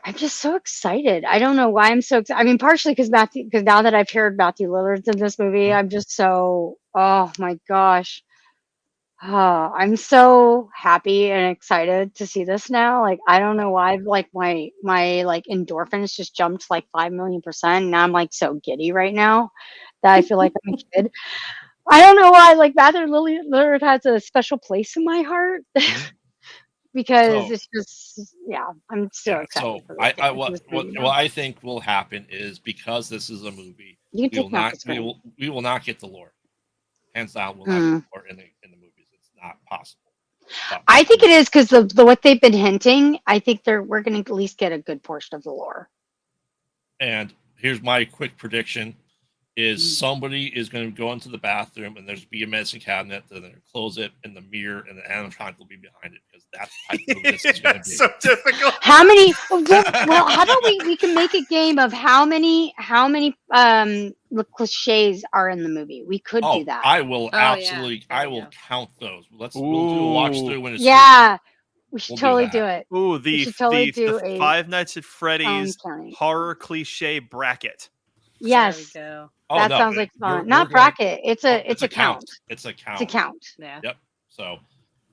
I'm just so excited. I don't know why I'm so excited. I mean, partially because now that I've heard Matthew Lillard's in this movie, I'm just so, oh my gosh. Oh, I'm so happy and excited to see this now. Like, I don't know why, like my like endorphins just jumped like 5 million %. Now I'm like so giddy right now that I feel like I'm a kid. I don't know why, like Matthew Lillard has a special place in my heart. Because it's just, I'm so excited for this game. What I think will happen is because this is a movie, we will not get the lore. Hands down, we'll not get the lore in the movies. It's not possible. I think it is because the what they've been hinting. I think we're going to at least get a good portion of the lore. And here's my quick prediction: is somebody is going to go into the bathroom and there's be a medicine cabinet, then they're close it, and the mirror and the animatronic will be behind it because that's the type of movie this is going to be. So difficult. How many? Well, how about we can make a game of how many cliches are in the movie? We could do that. I will absolutely. I will count those. We'll do a watch through when it's we should totally do it. Ooh, the Five Nights at Freddy's horror cliche bracket. Yes. There we go. That sounds like fun. Not bracket. It's a count. It's a count. It's a count. Yeah. Yep. So,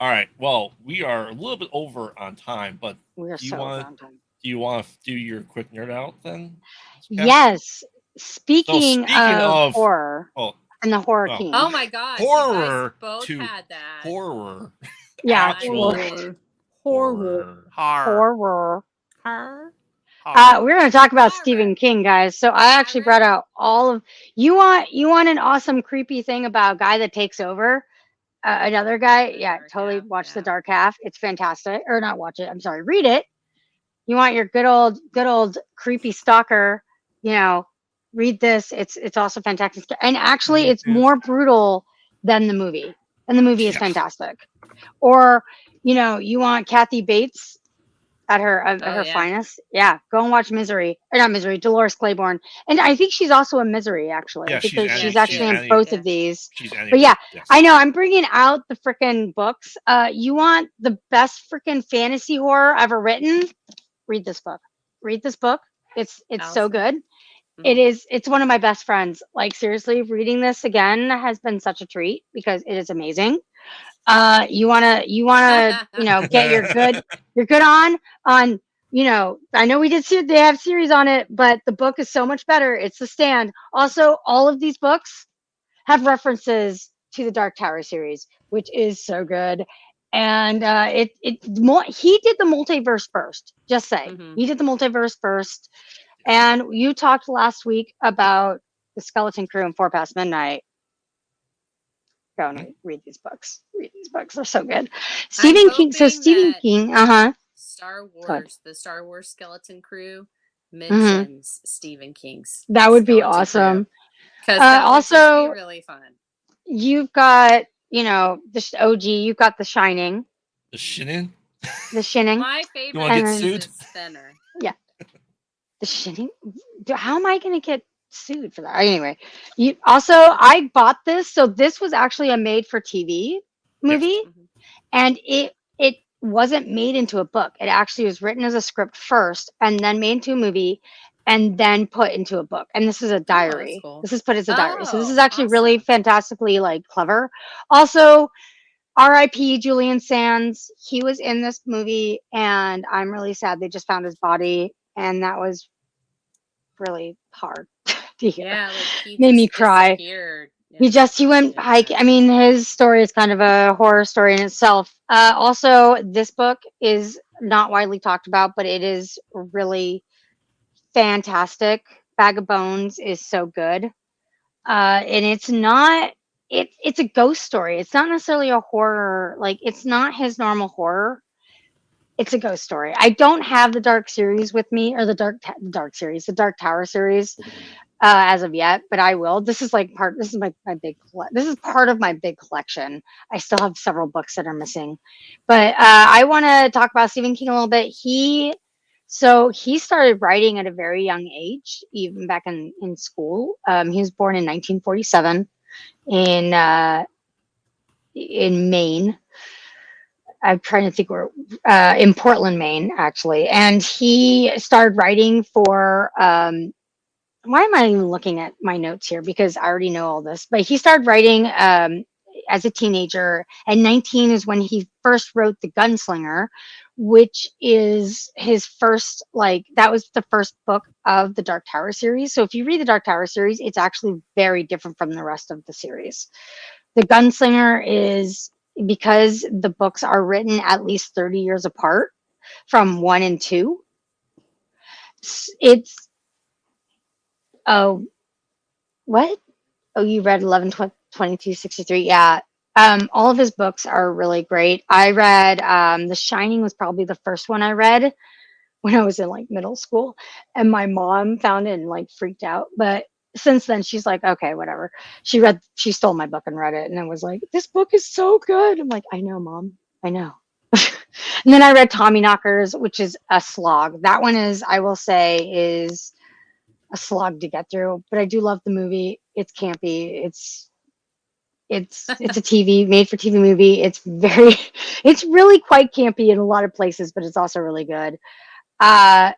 all right. Well, we are a little bit over on time, but we are so over on time. Do you want to do your quick nerd out then? Yes. Speaking of horror and the horror king. Oh my gosh. Horror. Both had that. Horror. Yeah. Horror. We're going to talk about Stephen King, guys. So I actually brought out all of you want an awesome creepy thing about a guy that takes over another guy. Yeah, totally watch The Dark Half. It's fantastic. Or not watch it. I'm sorry, read it. You want your good old creepy stalker, read this. It's also fantastic. And actually it's more brutal than the movie. And the movie is fantastic. Or, you want Kathy Bates at her finest. Yeah, go and watch Misery. Or not Misery, Dolores Claiborne. And I think she's also in Misery, actually. Yeah, I think she's actually in both of these. But yes. I know, I'm bringing out the freaking books. You want the best freaking fantasy horror ever written? Read this book. It's so good. It's one of my best friends. Like, seriously, reading this again has been such a treat because it is amazing. You wanna get your good on I know they have series on it, but the book is so much better. It's The Stand. Also, all of these books have references to the Dark Tower series, which is so good. And he did the multiverse first. Just say he did the multiverse first. And you talked last week about the Skeleton Crew and 4 Past Midnight. Go and read these books. They're so good. Stephen King. So Stephen King. Star Wars. The Star Wars Skeleton Crew mentions Stephen King's. That would be awesome. Because also be really fun. You've got the OG. You've got The Shining. The Shining. My favorite. You want to get sued? Spinner. Yeah. The Shining. How am I going to get sued for that? Anyway, I bought this. So this was actually a made-for-TV movie, and it wasn't made into a book. It actually was written as a script first, and then made into a movie, and then put into a book. And this is a diary. Cool. This is put as a diary. So this is actually really fantastically clever. Also, R.I.P. Julian Sands. He was in this movie, and I'm really sad they just found his body, and that was really hard to hear. Yeah, he made me cry. Yeah. He went hike. I mean, his story is kind of a horror story in itself. Also, this book is not widely talked about, but it is really fantastic. Bag of Bones is so good. And it's not, it's a ghost story. It's not necessarily a horror. It's not his normal horror. It's a ghost story. I don't have the Dark series with me, or the Dark Tower series as of yet, but I will. This is part of my big collection. I still have several books that are missing, but I want to talk about Stephen King a little bit. So he started writing at a very young age, even back in school. He was born in 1947 in Maine. I'm trying to think where, in Portland, Maine, actually. And he started writing for, why am I even looking at my notes here? Because I already know all this. But he started writing as a teenager. And 19 is when he first wrote The Gunslinger, which is his first, that was the first book of the Dark Tower series. So if you read the Dark Tower series, it's actually very different from the rest of the series. The Gunslinger is, because the books are written at least 30 years apart from 1 and 2. It's, oh, what? Oh, you read 11, 22, 63. Yeah. All of his books are really great. I read, The Shining was probably the first one I read when I was in middle school, and my mom found it and freaked out. But since then she's like, okay, whatever. She stole my book and read it, and I was like, this book is so good. I'm like, I know, Mom, I know. And then I read Tommyknockers, which is a slog. That one is, I will say, is a slog to get through, but I do love the movie. It's campy. It's a TV made for TV movie. It's really quite campy in a lot of places, but it's also really good. Yeah,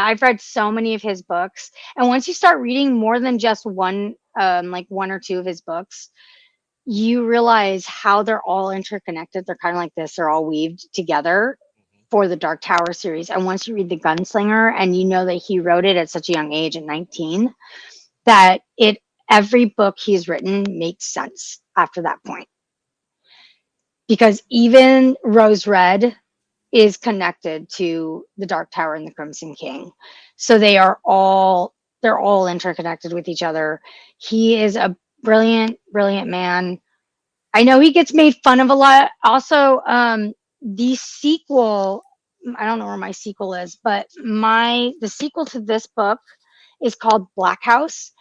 I've read so many of his books, and once you start reading more than just one, one or two of his books, you realize how they're all interconnected. They're kind of like this. They're all weaved together for the Dark Tower series. And once you read The Gunslinger and you know that he wrote it at such a young age, at 19, that every book he's written makes sense after that point. Because even Rose Red is connected to the Dark Tower and the Crimson King. So they're all interconnected with each other. He is a brilliant, brilliant man. I know he gets made fun of a lot. Also, the sequel, I don't know where my sequel is, but the sequel to this book is called Black House,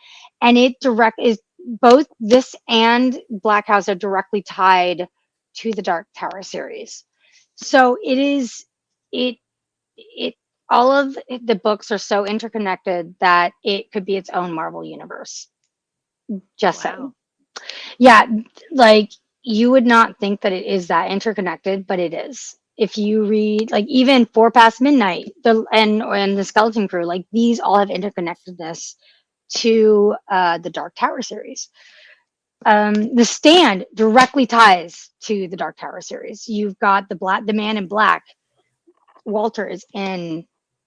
and both this and Black House are directly tied to the Dark Tower series. So all of the books are so interconnected that it could be its own Marvel universe. Just saying. Yeah, you would not think that it is that interconnected, but it is. If you read, even Four Past Midnight, and the Skeleton Crew, these all have interconnectedness to the Dark Tower series. The Stand directly ties to the Dark Tower series. You've got the Man in Black. Walter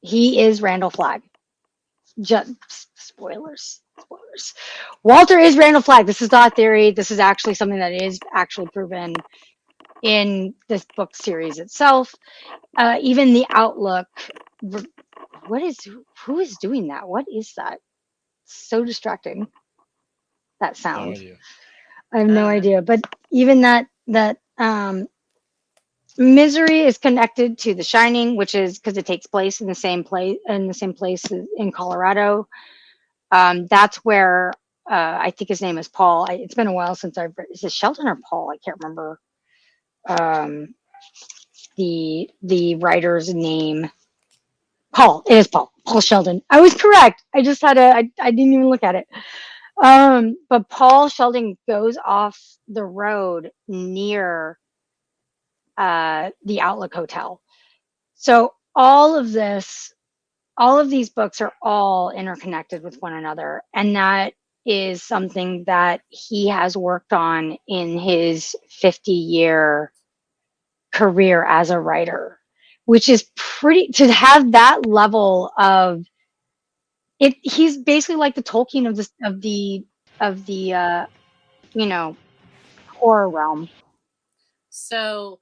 he is Randall Flagg. Just spoilers. Walter is Randall Flagg. This is not a theory. This is actually something that is actually proven in this book series itself. Even the Outlook. Who is doing that? What is that? So distracting. That sound. No idea. I have no idea. But even that Misery is connected to The Shining, which is because it takes place in the same place in Colorado. That's where I think his name is Paul. It's been a while since I've read. Is it Sheldon or Paul? I can't remember the writer's name. Paul. It is Paul. Paul Sheldon. I was correct. I just had I didn't even look at it. But Paul Sheldon goes off the road near the Outlook Hotel. So all of these books are all interconnected with one another, and that is something that he has worked on in his 50-year career as a writer, which is to have that level of it. He's basically like the Tolkien of the horror realm. So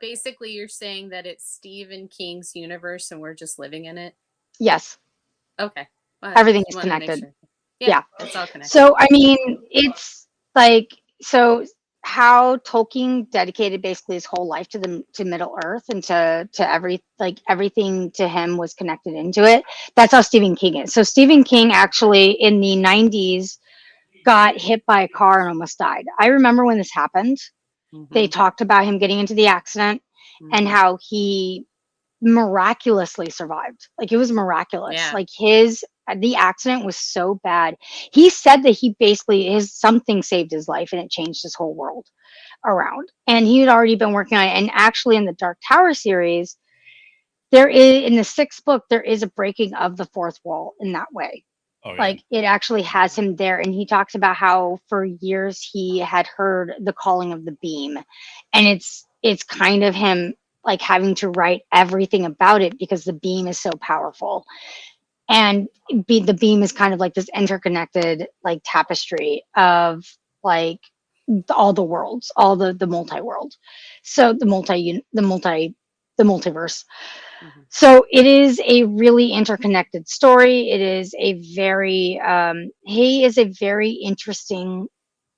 basically you're saying that it's Stephen King's universe and we're just living in it? Yes. Okay. Well, everything is connected. Sure. Yeah, it's all connected. So I mean, it's how Tolkien dedicated basically his whole life to Middle Earth and to everything to him was connected into it. That's how Stephen King is. So Stephen King actually in the 90s got hit by a car and almost died. I remember when this happened. They talked about him getting into the accident and how he miraculously survived. Like it was miraculous. Yeah. Like the accident was so bad. He said that he basically something saved his life and it changed his whole world around. And he had already been working on it. And actually in the Dark Tower series, there is in the 6th book, there is a breaking of the fourth wall in that way. Oh, yeah. Like it actually has him there. And he talks about how for years he had heard the calling of the beam. And it's kind of him like having to write everything about it because the beam is so powerful. And the beam is kind of like this interconnected like tapestry of like all the worlds, all the multi-world. So the multiverse. So it is a really interconnected story. It is a very he is a very interesting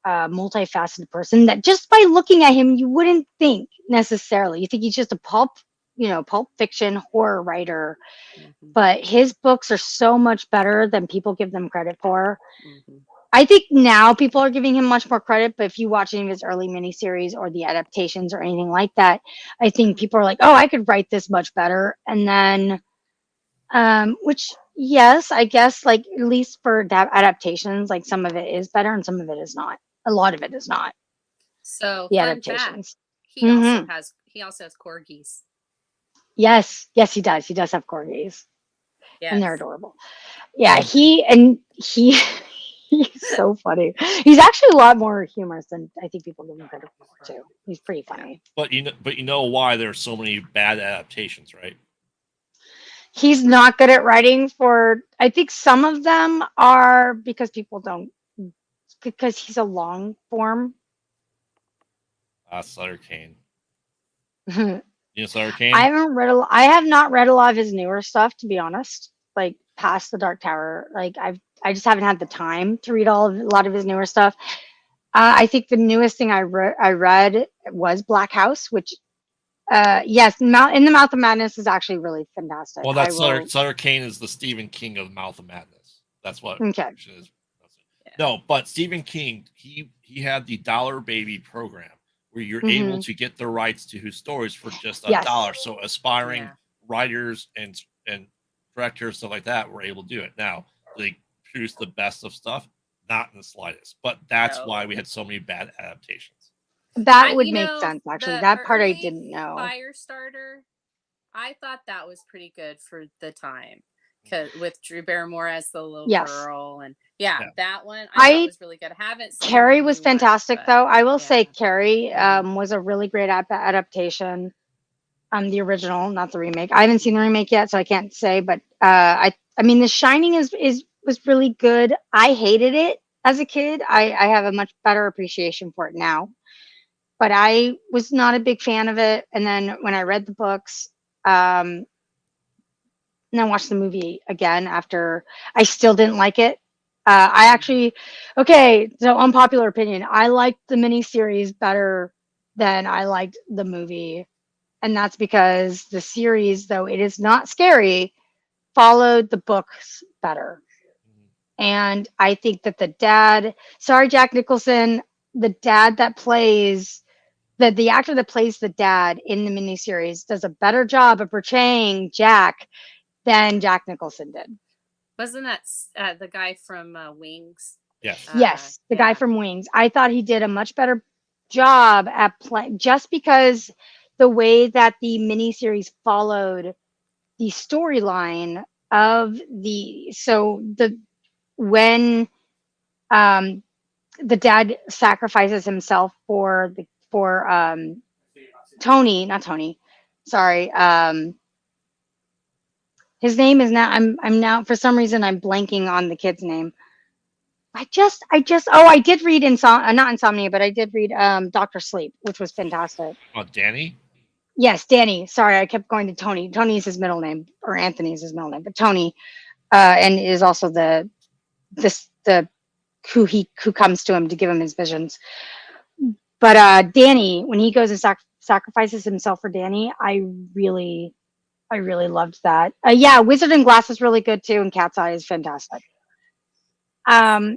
multifaceted person that just by looking at him you wouldn't think necessarily. You think he's just a pulp fiction horror writer. But his books are so much better than people give them credit for. I think now people are giving him much more credit, but if you watch any of his early miniseries or the adaptations or anything like that, I think people are like, oh, I could write this much better. And then, which, yes, I guess, like, at least for adaptations, like, some of it is better and some of it is not. A lot of it is not. So, The fun adaptations. fact, he also has corgis. Yes, he does. He does have corgis. Yes. And they're adorable. Yeah, he's so funny. He's actually a lot more humorous than I think people give him credit for too. He's pretty funny. But you know why there's so many bad adaptations, right? He's not good at writing I think some of them are because because he's a long form. Sutter Kane. I You know Sutter Kane? I have not read a lot of his newer stuff, to be honest. Like past the Dark Tower. Like I just haven't had the time to read a lot of his newer stuff. I think the newest thing I read was Black House, which yes, in the Mouth of Madness is actually really fantastic. Well, Sutter Kane is the Stephen King of Mouth of Madness. That's what okay. it is. No, but Stephen King, he had the Dollar Baby program where you're able to get the rights to his stories for just $1. So aspiring writers and directors, stuff like that, were able to do it. Now they produce the best of stuff, not in the slightest. But that's why we had so many bad adaptations. That would make sense, actually. That part I didn't know. Firestarter, I thought that was pretty good for the time. With Drew Barrymore as the little girl, and that one I thought was really good. I haven't seen Carrie was fantastic, though. I will say Carrie was a really great adaptation. The original, not the remake. I haven't seen the remake yet, so I can't say. But I mean, The Shining was really good. I hated it as a kid. I have a much better appreciation for it now, but I was not a big fan of it. And then when I read the books, and then watched the movie again after, I still didn't like it. So unpopular opinion, I liked the miniseries better than I liked the movie. And that's because the series, though it is not scary, followed the books better. And I think that Jack Nicholson, the actor that plays the dad in the miniseries does a better job of portraying Jack than Jack Nicholson did. Wasn't that the guy from Wings? Yes. Yes, the guy from Wings. I thought he did a much better job at playing, just because the way that the miniseries followed the storyline of when the dad sacrifices himself for not Tony. Sorry. His name is now, I'm now, for some reason, I'm blanking on the kid's name. I did read not Insomnia, but I did read Dr. Sleep, which was fantastic. Oh, Danny? Yes, Danny. Sorry, I kept going to Tony. Tony is his middle name, or Anthony is his middle name, but Tony, and is also who comes to him to give him his visions. But Danny, when he goes and sacrifices himself for Danny, I really loved that. Wizard and Glass is really good too, and Cat's Eye is fantastic.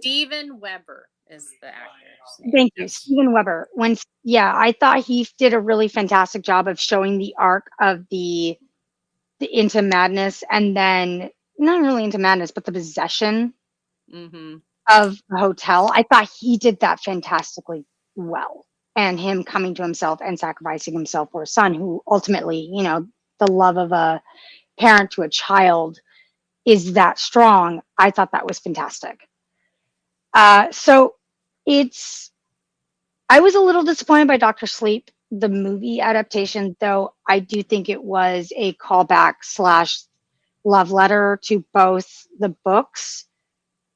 Steven Weber is the actor's name. Thank you, Yes. Steven Weber. I thought he did a really fantastic job of showing the arc of the into madness, and then not really into madness, but the possession Mm-hmm. of the hotel. I thought he did that fantastically well, and him coming to himself and sacrificing himself for a son who ultimately, the love of a parent to a child is that strong. I thought that was fantastic. So I was a little disappointed by Dr. Sleep, the movie adaptation, though I do think it was a callback / love letter to both the books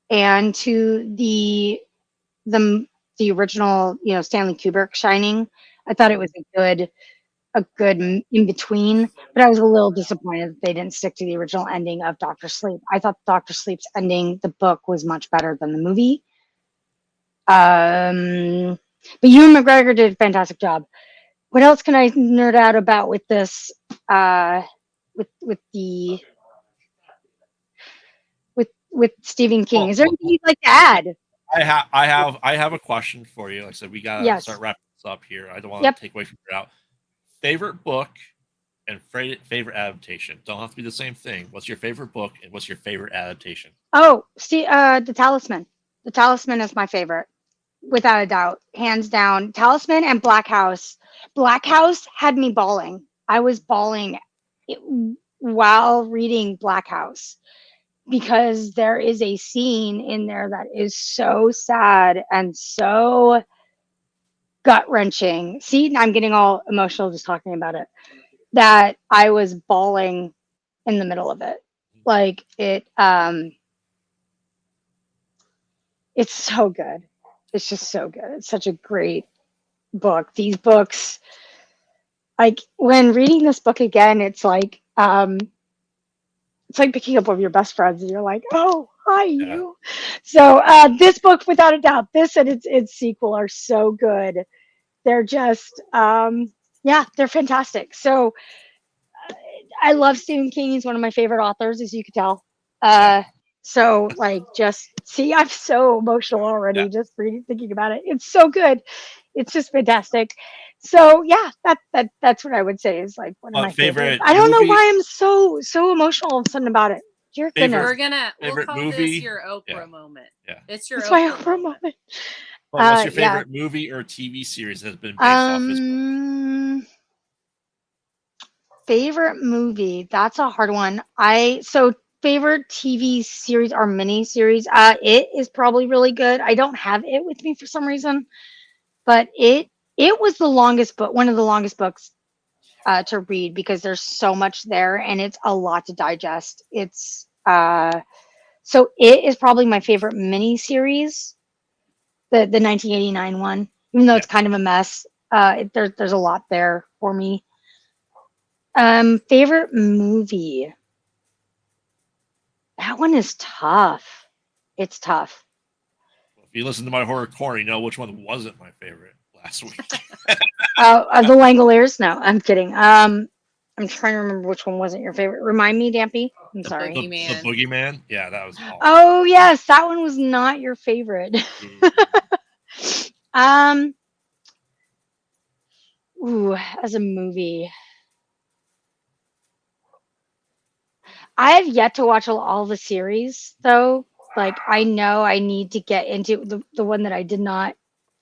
and to the original, Stanley Kubrick Shining. I thought it was a good in between, but I was a little disappointed that they didn't stick to the original ending of Dr. Sleep. I thought Dr. Sleep's ending, the book, was much better than the movie. But Ewan McGregor did a fantastic job. What else can I nerd out about with this? With Stephen King, is there anything you'd like to add? I have a question for you. Like I said, we gotta start wrapping this up here. I don't want to take away from your out. Favorite book and favorite adaptation. Don't have to be the same thing. What's your favorite book and what's your favorite adaptation? Oh, see, The Talisman. The Talisman is my favorite, without a doubt, hands down. Talisman and Black House. Black House had me bawling. I was bawling while reading Black House, because there is a scene in there that is so sad and so gut-wrenching. See, I'm getting all emotional just talking about it, that I was bawling in the middle of it. Like, it's so good. It's just so good. It's such a great book. These books, like, when reading this book again, it's like picking up one of your best friends and you're like, oh, hi, you. So this book, without a doubt, this and its sequel are so good. They're just, they're fantastic. So I love Stephen King. He's one of my favorite authors, as you can tell. So, like, just see, I'm so emotional already just thinking about it. It's so good. It's just fantastic. So yeah, that's what I would say is like one of my favorite. I don't know why I'm so emotional all of a sudden about it. Dear goodness. We'll call this your Oprah moment. Yeah. It's your Oprah moment. What's your favorite movie or TV series that has been based off this book? Favorite movie? That's a hard one. Favorite TV series or mini series? It is probably really good. I don't have it with me for some reason, but it was the longest book, one of the longest books to read, because there's so much there and it's a lot to digest. It's so it is probably my favorite mini series, the 1989 one, even though it's kind of a mess. There's a lot there for me. Favorite movie? That one is tough. It's tough. If you listen to my horror corner, you know which one wasn't my favorite last week. The Langoliers? No, I'm kidding. I'm trying to remember which one wasn't your favorite. Remind me, Dampy. I'm sorry. The Boogeyman? Yeah, that was awesome. Oh, yes. That one was not your favorite. As a movie, I have yet to watch all the series, though. Like, I know I need to get into the one that I did not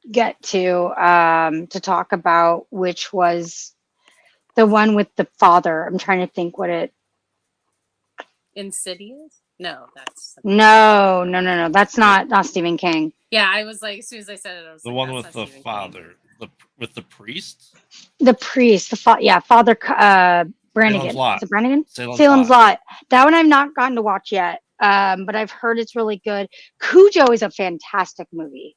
get to talk about, which was the one with the father. I'm trying to think what it. Insidious? No, that's no. That's not Stephen King. Yeah, I was like, as soon as I said it, I was the one with the father, with the priest. The priest, Father Brannigan. Is it Brannigan? Salem's Lot. That one I've not gotten to watch yet, but I've heard it's really good. Cujo is a fantastic movie.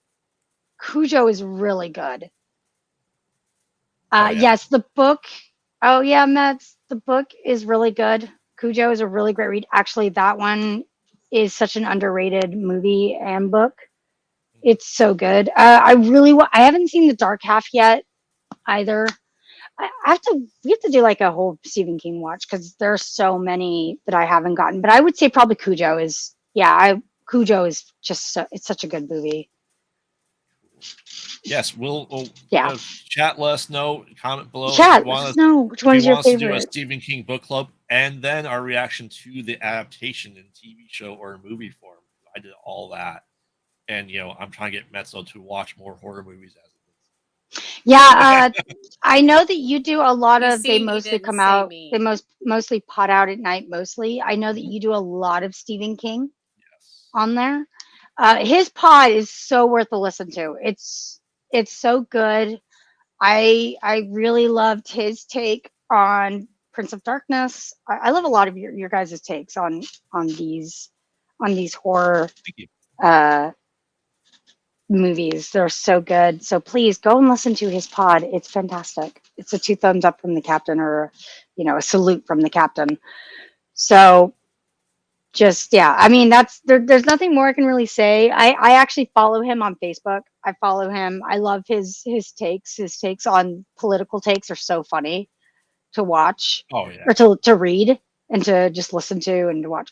Cujo is really good. Yes, the book. Oh yeah, Mads. The book is really good. Cujo is a really great read. Actually, that one is such an underrated movie and book. It's so good. I haven't seen The Dark Half yet either. We have to do like a whole Stephen King watch, because there are so many that I haven't gotten. But I would say probably Cujo is. Cujo is just it's such a good movie. Yes, we'll Yeah. chat. Let us know. Comment below. Chat. If you Let want us know which one's your to do a favorite. Stephen King book club, and then our reaction to the adaptation in TV show or movie form. I did all that, and I'm trying to get Mezzo to watch more horror movies as it is. Yeah, I know that you do a lot You of. They see, he mostly didn't come say out. me. They mostly pot out at night. Mostly, I know that you do a lot of Stephen King Yes. on there. His pod is so worth a listen to. It's so good. I really loved his take on Prince of Darkness. I love a lot of your guys' takes on these horror Thank you. movies. They're so good. So please go and listen to his pod. It's fantastic. It's a 2 thumbs up from the captain, or a salute from the captain. So just, yeah, I mean, there's nothing more I can really say. I actually follow him on Facebook. I follow him. I love his takes. His takes on political takes are so funny to watch, Oh yeah. or to read, and to just listen to and to watch.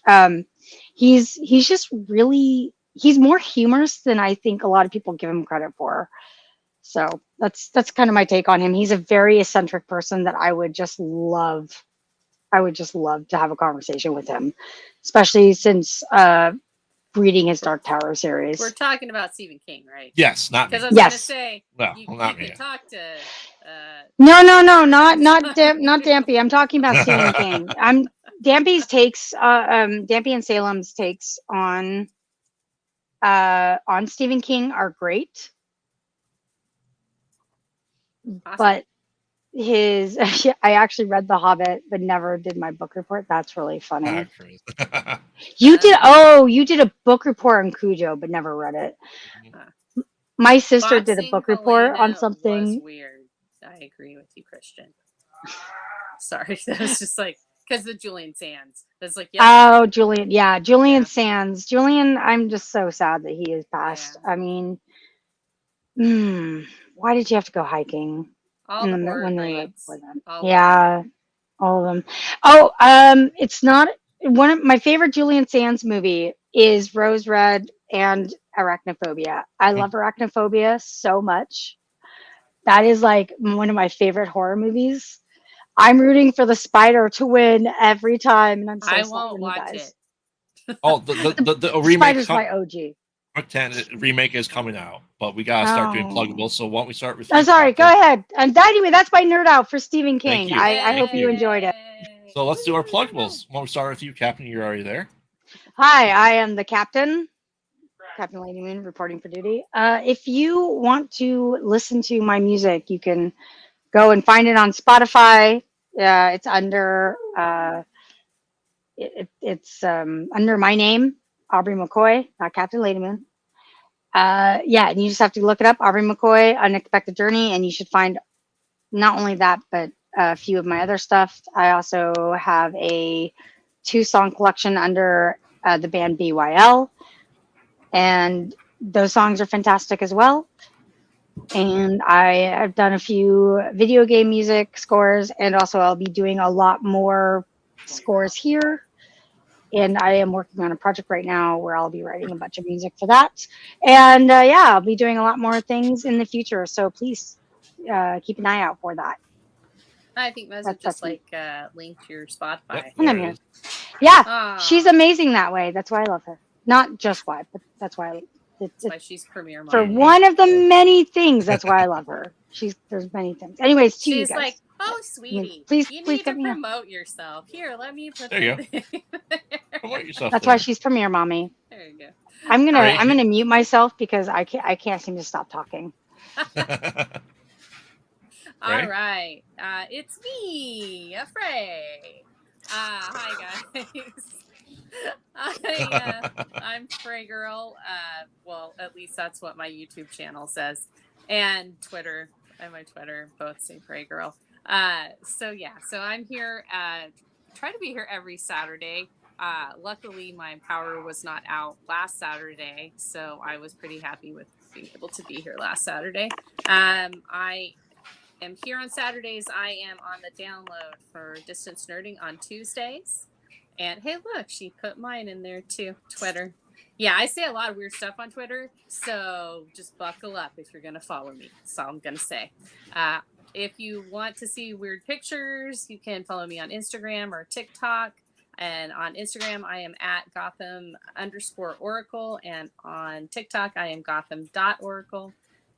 He's just really, he's more humorous than I think a lot of people give him credit for. So that's kind of my take on him. He's a very eccentric person that I would just love to have a conversation with him, especially since reading his Dark Tower series. We're talking about Stephen King, right? Yes, not me. Because I was Yes. going to say, Well, you not me. can talk to. No, not Dampy. I'm talking about Stephen King. Dampy's takes, Dampy and Salem's takes on Stephen King are great, Awesome. but his I actually read The Hobbit but never did my book report. That's really funny. You did a book report on Cujo but never read it. My sister did a book report on something. Was weird. I agree with you, Christian. Sorry, that was just like because the Julian Sands. It's like, yeah. Oh, Julian, yeah, Julian Sands. Julian, I'm just so sad that he has passed. Yeah. I mean, why did you have to go hiking? All the horror when they greats. were them? All Yeah, all of them. Oh, it's not one of my favorite Julian Sands movie is Rose Red and Arachnophobia. I love Arachnophobia so much. That is like one of my favorite horror movies. I'm rooting for the spider to win every time, and I'm so I sad won't when he watch dies. it. Oh, the remake. Spider's my OG. Quick 10 remake is coming out, but we gotta start doing pluggables. So why don't we start with? I'm sorry. Go ahead. And anyway, that's my nerd out for Stephen King. Thank you. I hope you enjoyed it. So let's do our pluggables. Why don't we start with you, Captain? You're already there. Hi, I am the captain, Captain Lady Moon, reporting for duty. If you want to listen to my music, you can go and find it on Spotify. It's under it's under my name, Aubrey McCoy, not Captain Lady Moon. Yeah, and you just have to look it up, Aubrey McCoy, Unexpected Journey, and you should find not only that, but a few of my other stuff. I also have a 2-song collection under the band BYL, and those songs are fantastic as well. And I've done a few video game music scores, and also I'll be doing a lot more scores here. And I am working on a project right now where I'll be writing a bunch of music for that. And yeah, I'll be doing a lot more things in the future. So please keep an eye out for that. I think Mezzo just like linked your Spotify. And I'm here. Yeah, Aww. she's amazing that way. That's why I love her. Not just why, but that's why. That's why she's premier. For one of the many things, that's why I love her. There's many things. Anyways, to you guys. She's like, oh, sweetie, please you need to promote yourself. Here, let me put there you go. Promote yourself. That's why she's premier, mommy. There you go. I'm gonna mute myself because I can't seem to stop talking. All right, it's me, Frey. Hi guys. I'm Frey Girl. Well, at least that's what my YouTube channel says, and Twitter. And my Twitter both say Frey Girl. So I'm here. Try to be here every Saturday. Luckily, my power was not out last Saturday, so I was pretty happy with being able to be here last Saturday. I am here on Saturdays. I am on the download for Distance Nerding on Tuesdays. And hey, look, she put mine in there too. Twitter. Yeah, I say a lot of weird stuff on Twitter, so just buckle up if you're going to follow me. That's all I'm going to say. If you want to see weird pictures, you can follow me on Instagram or TikTok. And on Instagram, I am at Gotham_Oracle. And on TikTok, I am Gotham.Oracle.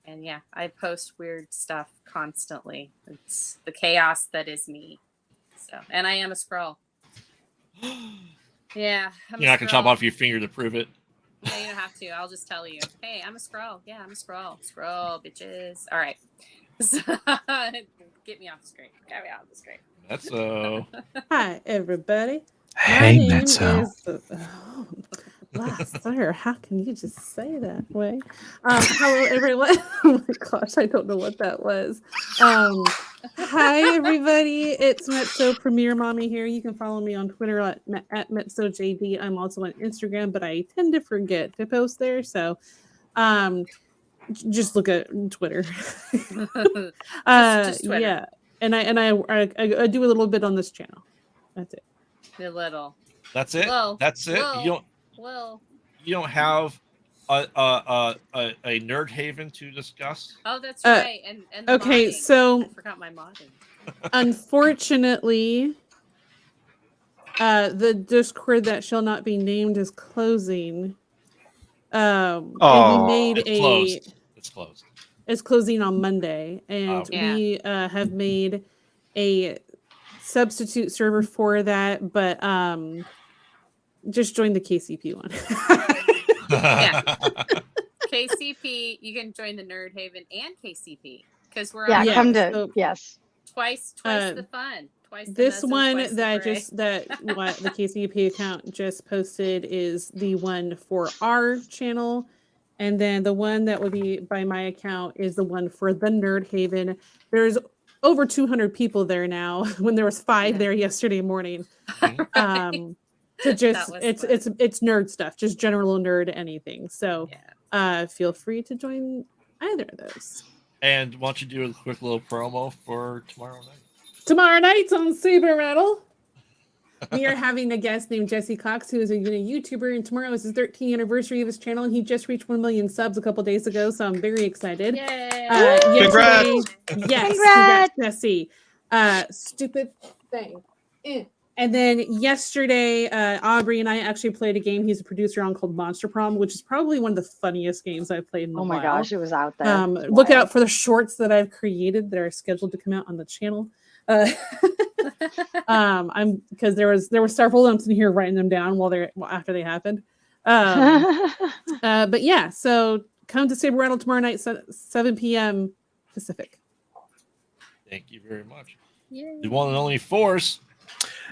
And yeah, I post weird stuff constantly. It's the chaos that is me. So, and I am a Skrull. Yeah, You're not gonna chop off your finger to prove it. No, you don't have to. I'll just tell you. Hey, I'm a Skrull. Yeah, I'm a Skrull. Skrull, bitches. All right. So, get me off the screen. Get me off the screen. That's so. Hi, everybody. Hey, My name Metso. is sir, how can you just say that way? Hello, everyone. Oh my gosh, I don't know what that was. Hi, everybody. It's Metso Premier Mommy here. You can follow me on Twitter at MetsoJD. I'm also on Instagram, but I tend to forget to post there. So just look at Twitter. Just Twitter. Yeah. And I do a little bit on this channel. That's it. A little. That's it. Whoa. That's it. Whoa. You don't have a nerd haven to discuss. Oh, that's right. And the okay, modding. so I forgot my modding. Unfortunately, the Discord that shall not be named is closing. And we made It's closed. It's closing on Monday, and we have made a substitute server for that, but just join the KCP one. Yeah. KCP, you can join the Nerd Haven and KCP because we're on come to so, yes. Twice the fun. Twice this the one twice that the what the KCP account just posted is the one for our channel, and then the one that would be by my account is the one for the Nerd Haven. There's over 200 people there now when there was 5 there yesterday morning. To just it's nerd stuff, just general nerd anything. So feel free to join either of those. And why don't you do a quick little promo for tomorrow night? Tomorrow night's on Saber Rattle. We are having a guest named Jesse Cox, who is a YouTuber, and tomorrow is his 13th anniversary of his channel, and he just reached 1 million subs a couple days ago, so I'm very excited. Congrats! Congrats, Jesse. Stupid thing. And then yesterday, Aubrey and I actually played a game he's a producer on called Monster Prom, which is probably one of the funniest games I've played in a while. Oh my gosh, it was out there. Look out for the shorts that I've created that are scheduled to come out on the channel. I'm because there were several I'm sitting here writing them down after they happened. But yeah, so come to Saber Rattle tomorrow night, 7 p.m. Pacific. Thank you very much. Yay. The one and only Force.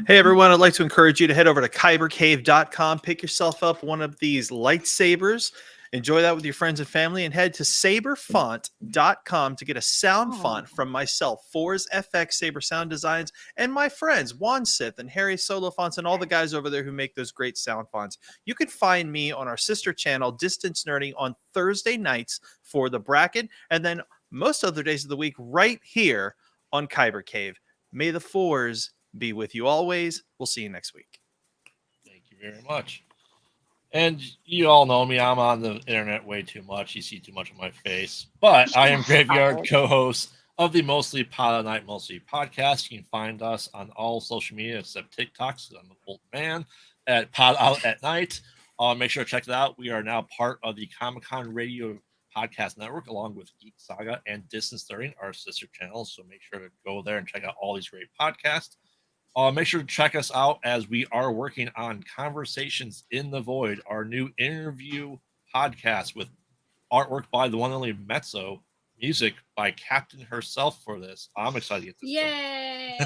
Hey everyone, I'd like to encourage you to head over to kybercave.com, pick yourself up one of these lightsabers, enjoy that with your friends and family, and head to saberfont.com to get a sound font from myself, Fours FX Saber Sound Designs, and my friends Juan Sith and Harry Solo Fonts and all the guys over there who make those great sound fonts. You can find me on our sister channel, Distance Nerding, on Thursday nights for the bracket, and then most other days of the week right here on Kyber Cave. May the Fours be with you always. We'll see you next week. Thank you very much. And you all know me. I'm on the internet way too much. You see too much of my face. But I am Graveyard, co-host of the Mostly Pod at Night, Mostly podcast. You can find us on all social media except TikTok, because I'm an old man, at Pod Out at Night. Make sure to check that out. We are now part of the Comic-Con Radio Podcast Network, along with Geek Saga and Distance Learning, our sister channels. So make sure to go there and check out all these great podcasts. Make sure to check us out as we are working on Conversations in the Void, our new interview podcast with artwork by the one and only Metso, music by Captain herself for this. I'm excited to get this. Yay!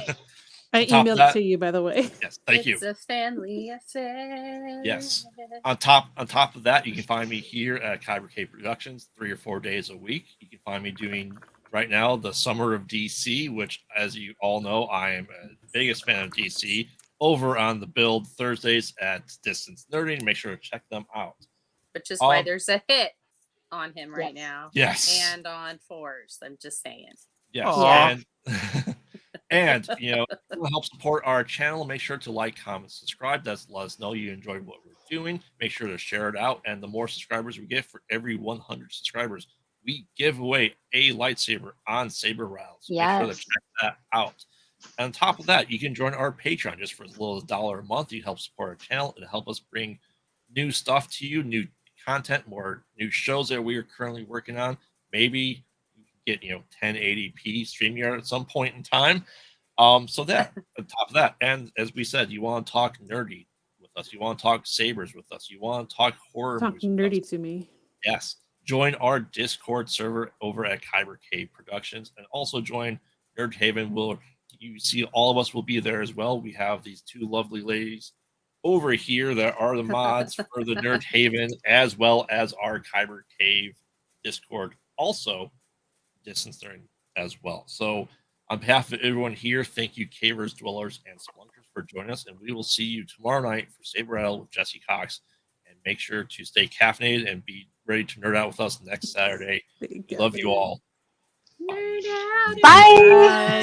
I emailed it to you, by the way. Yes, thank you. It's a family affair. Yes. On top of that, you can find me here at Kyber Cave Productions 3 or 4 days a week. You can find me doing right now the Summer of DC, which, as you all know, I am a biggest fan of DC, over on the Build Thursdays at Distance Nerding. Make sure to check them out. Which is why there's a hit on him right now. Yes. And on Fours. I'm just saying. Yes. And you know, to help support our channel, make sure to like, comment, subscribe. That's let us know you enjoy what we're doing. Make sure to share it out. And the more subscribers we get, for every 100 subscribers, we give away a lightsaber on Saber Rattle. So make sure to Yes. check that out. And on top of that, you can join our Patreon just for as little as $1 a month. You help support our channel and help us bring new stuff to you, new content, more new shows that we are currently working on. Maybe you can get 1080p StreamYard at some point in time. So that on top of that, and as we said, you want to talk nerdy with us, you want to talk sabers with us, you want to talk horror Talk movies with nerdy us. to me. Yes, join our Discord server over at Kyber Cave Productions, and also join Nerd Haven. You see all of us will be there as well. We have these two lovely ladies over here that are the mods for the Nerd Haven, as well as our Kyber Cave Discord, also distance learning as well. So on behalf of everyone here, thank you, Cavers, Dwellers, and Splunkers, for joining us, and we will see you tomorrow night for Saber Rattle with Jesse Cox. And make sure to stay caffeinated and be ready to nerd out with us next Saturday. We love you all. Nerd out. Bye. Bye.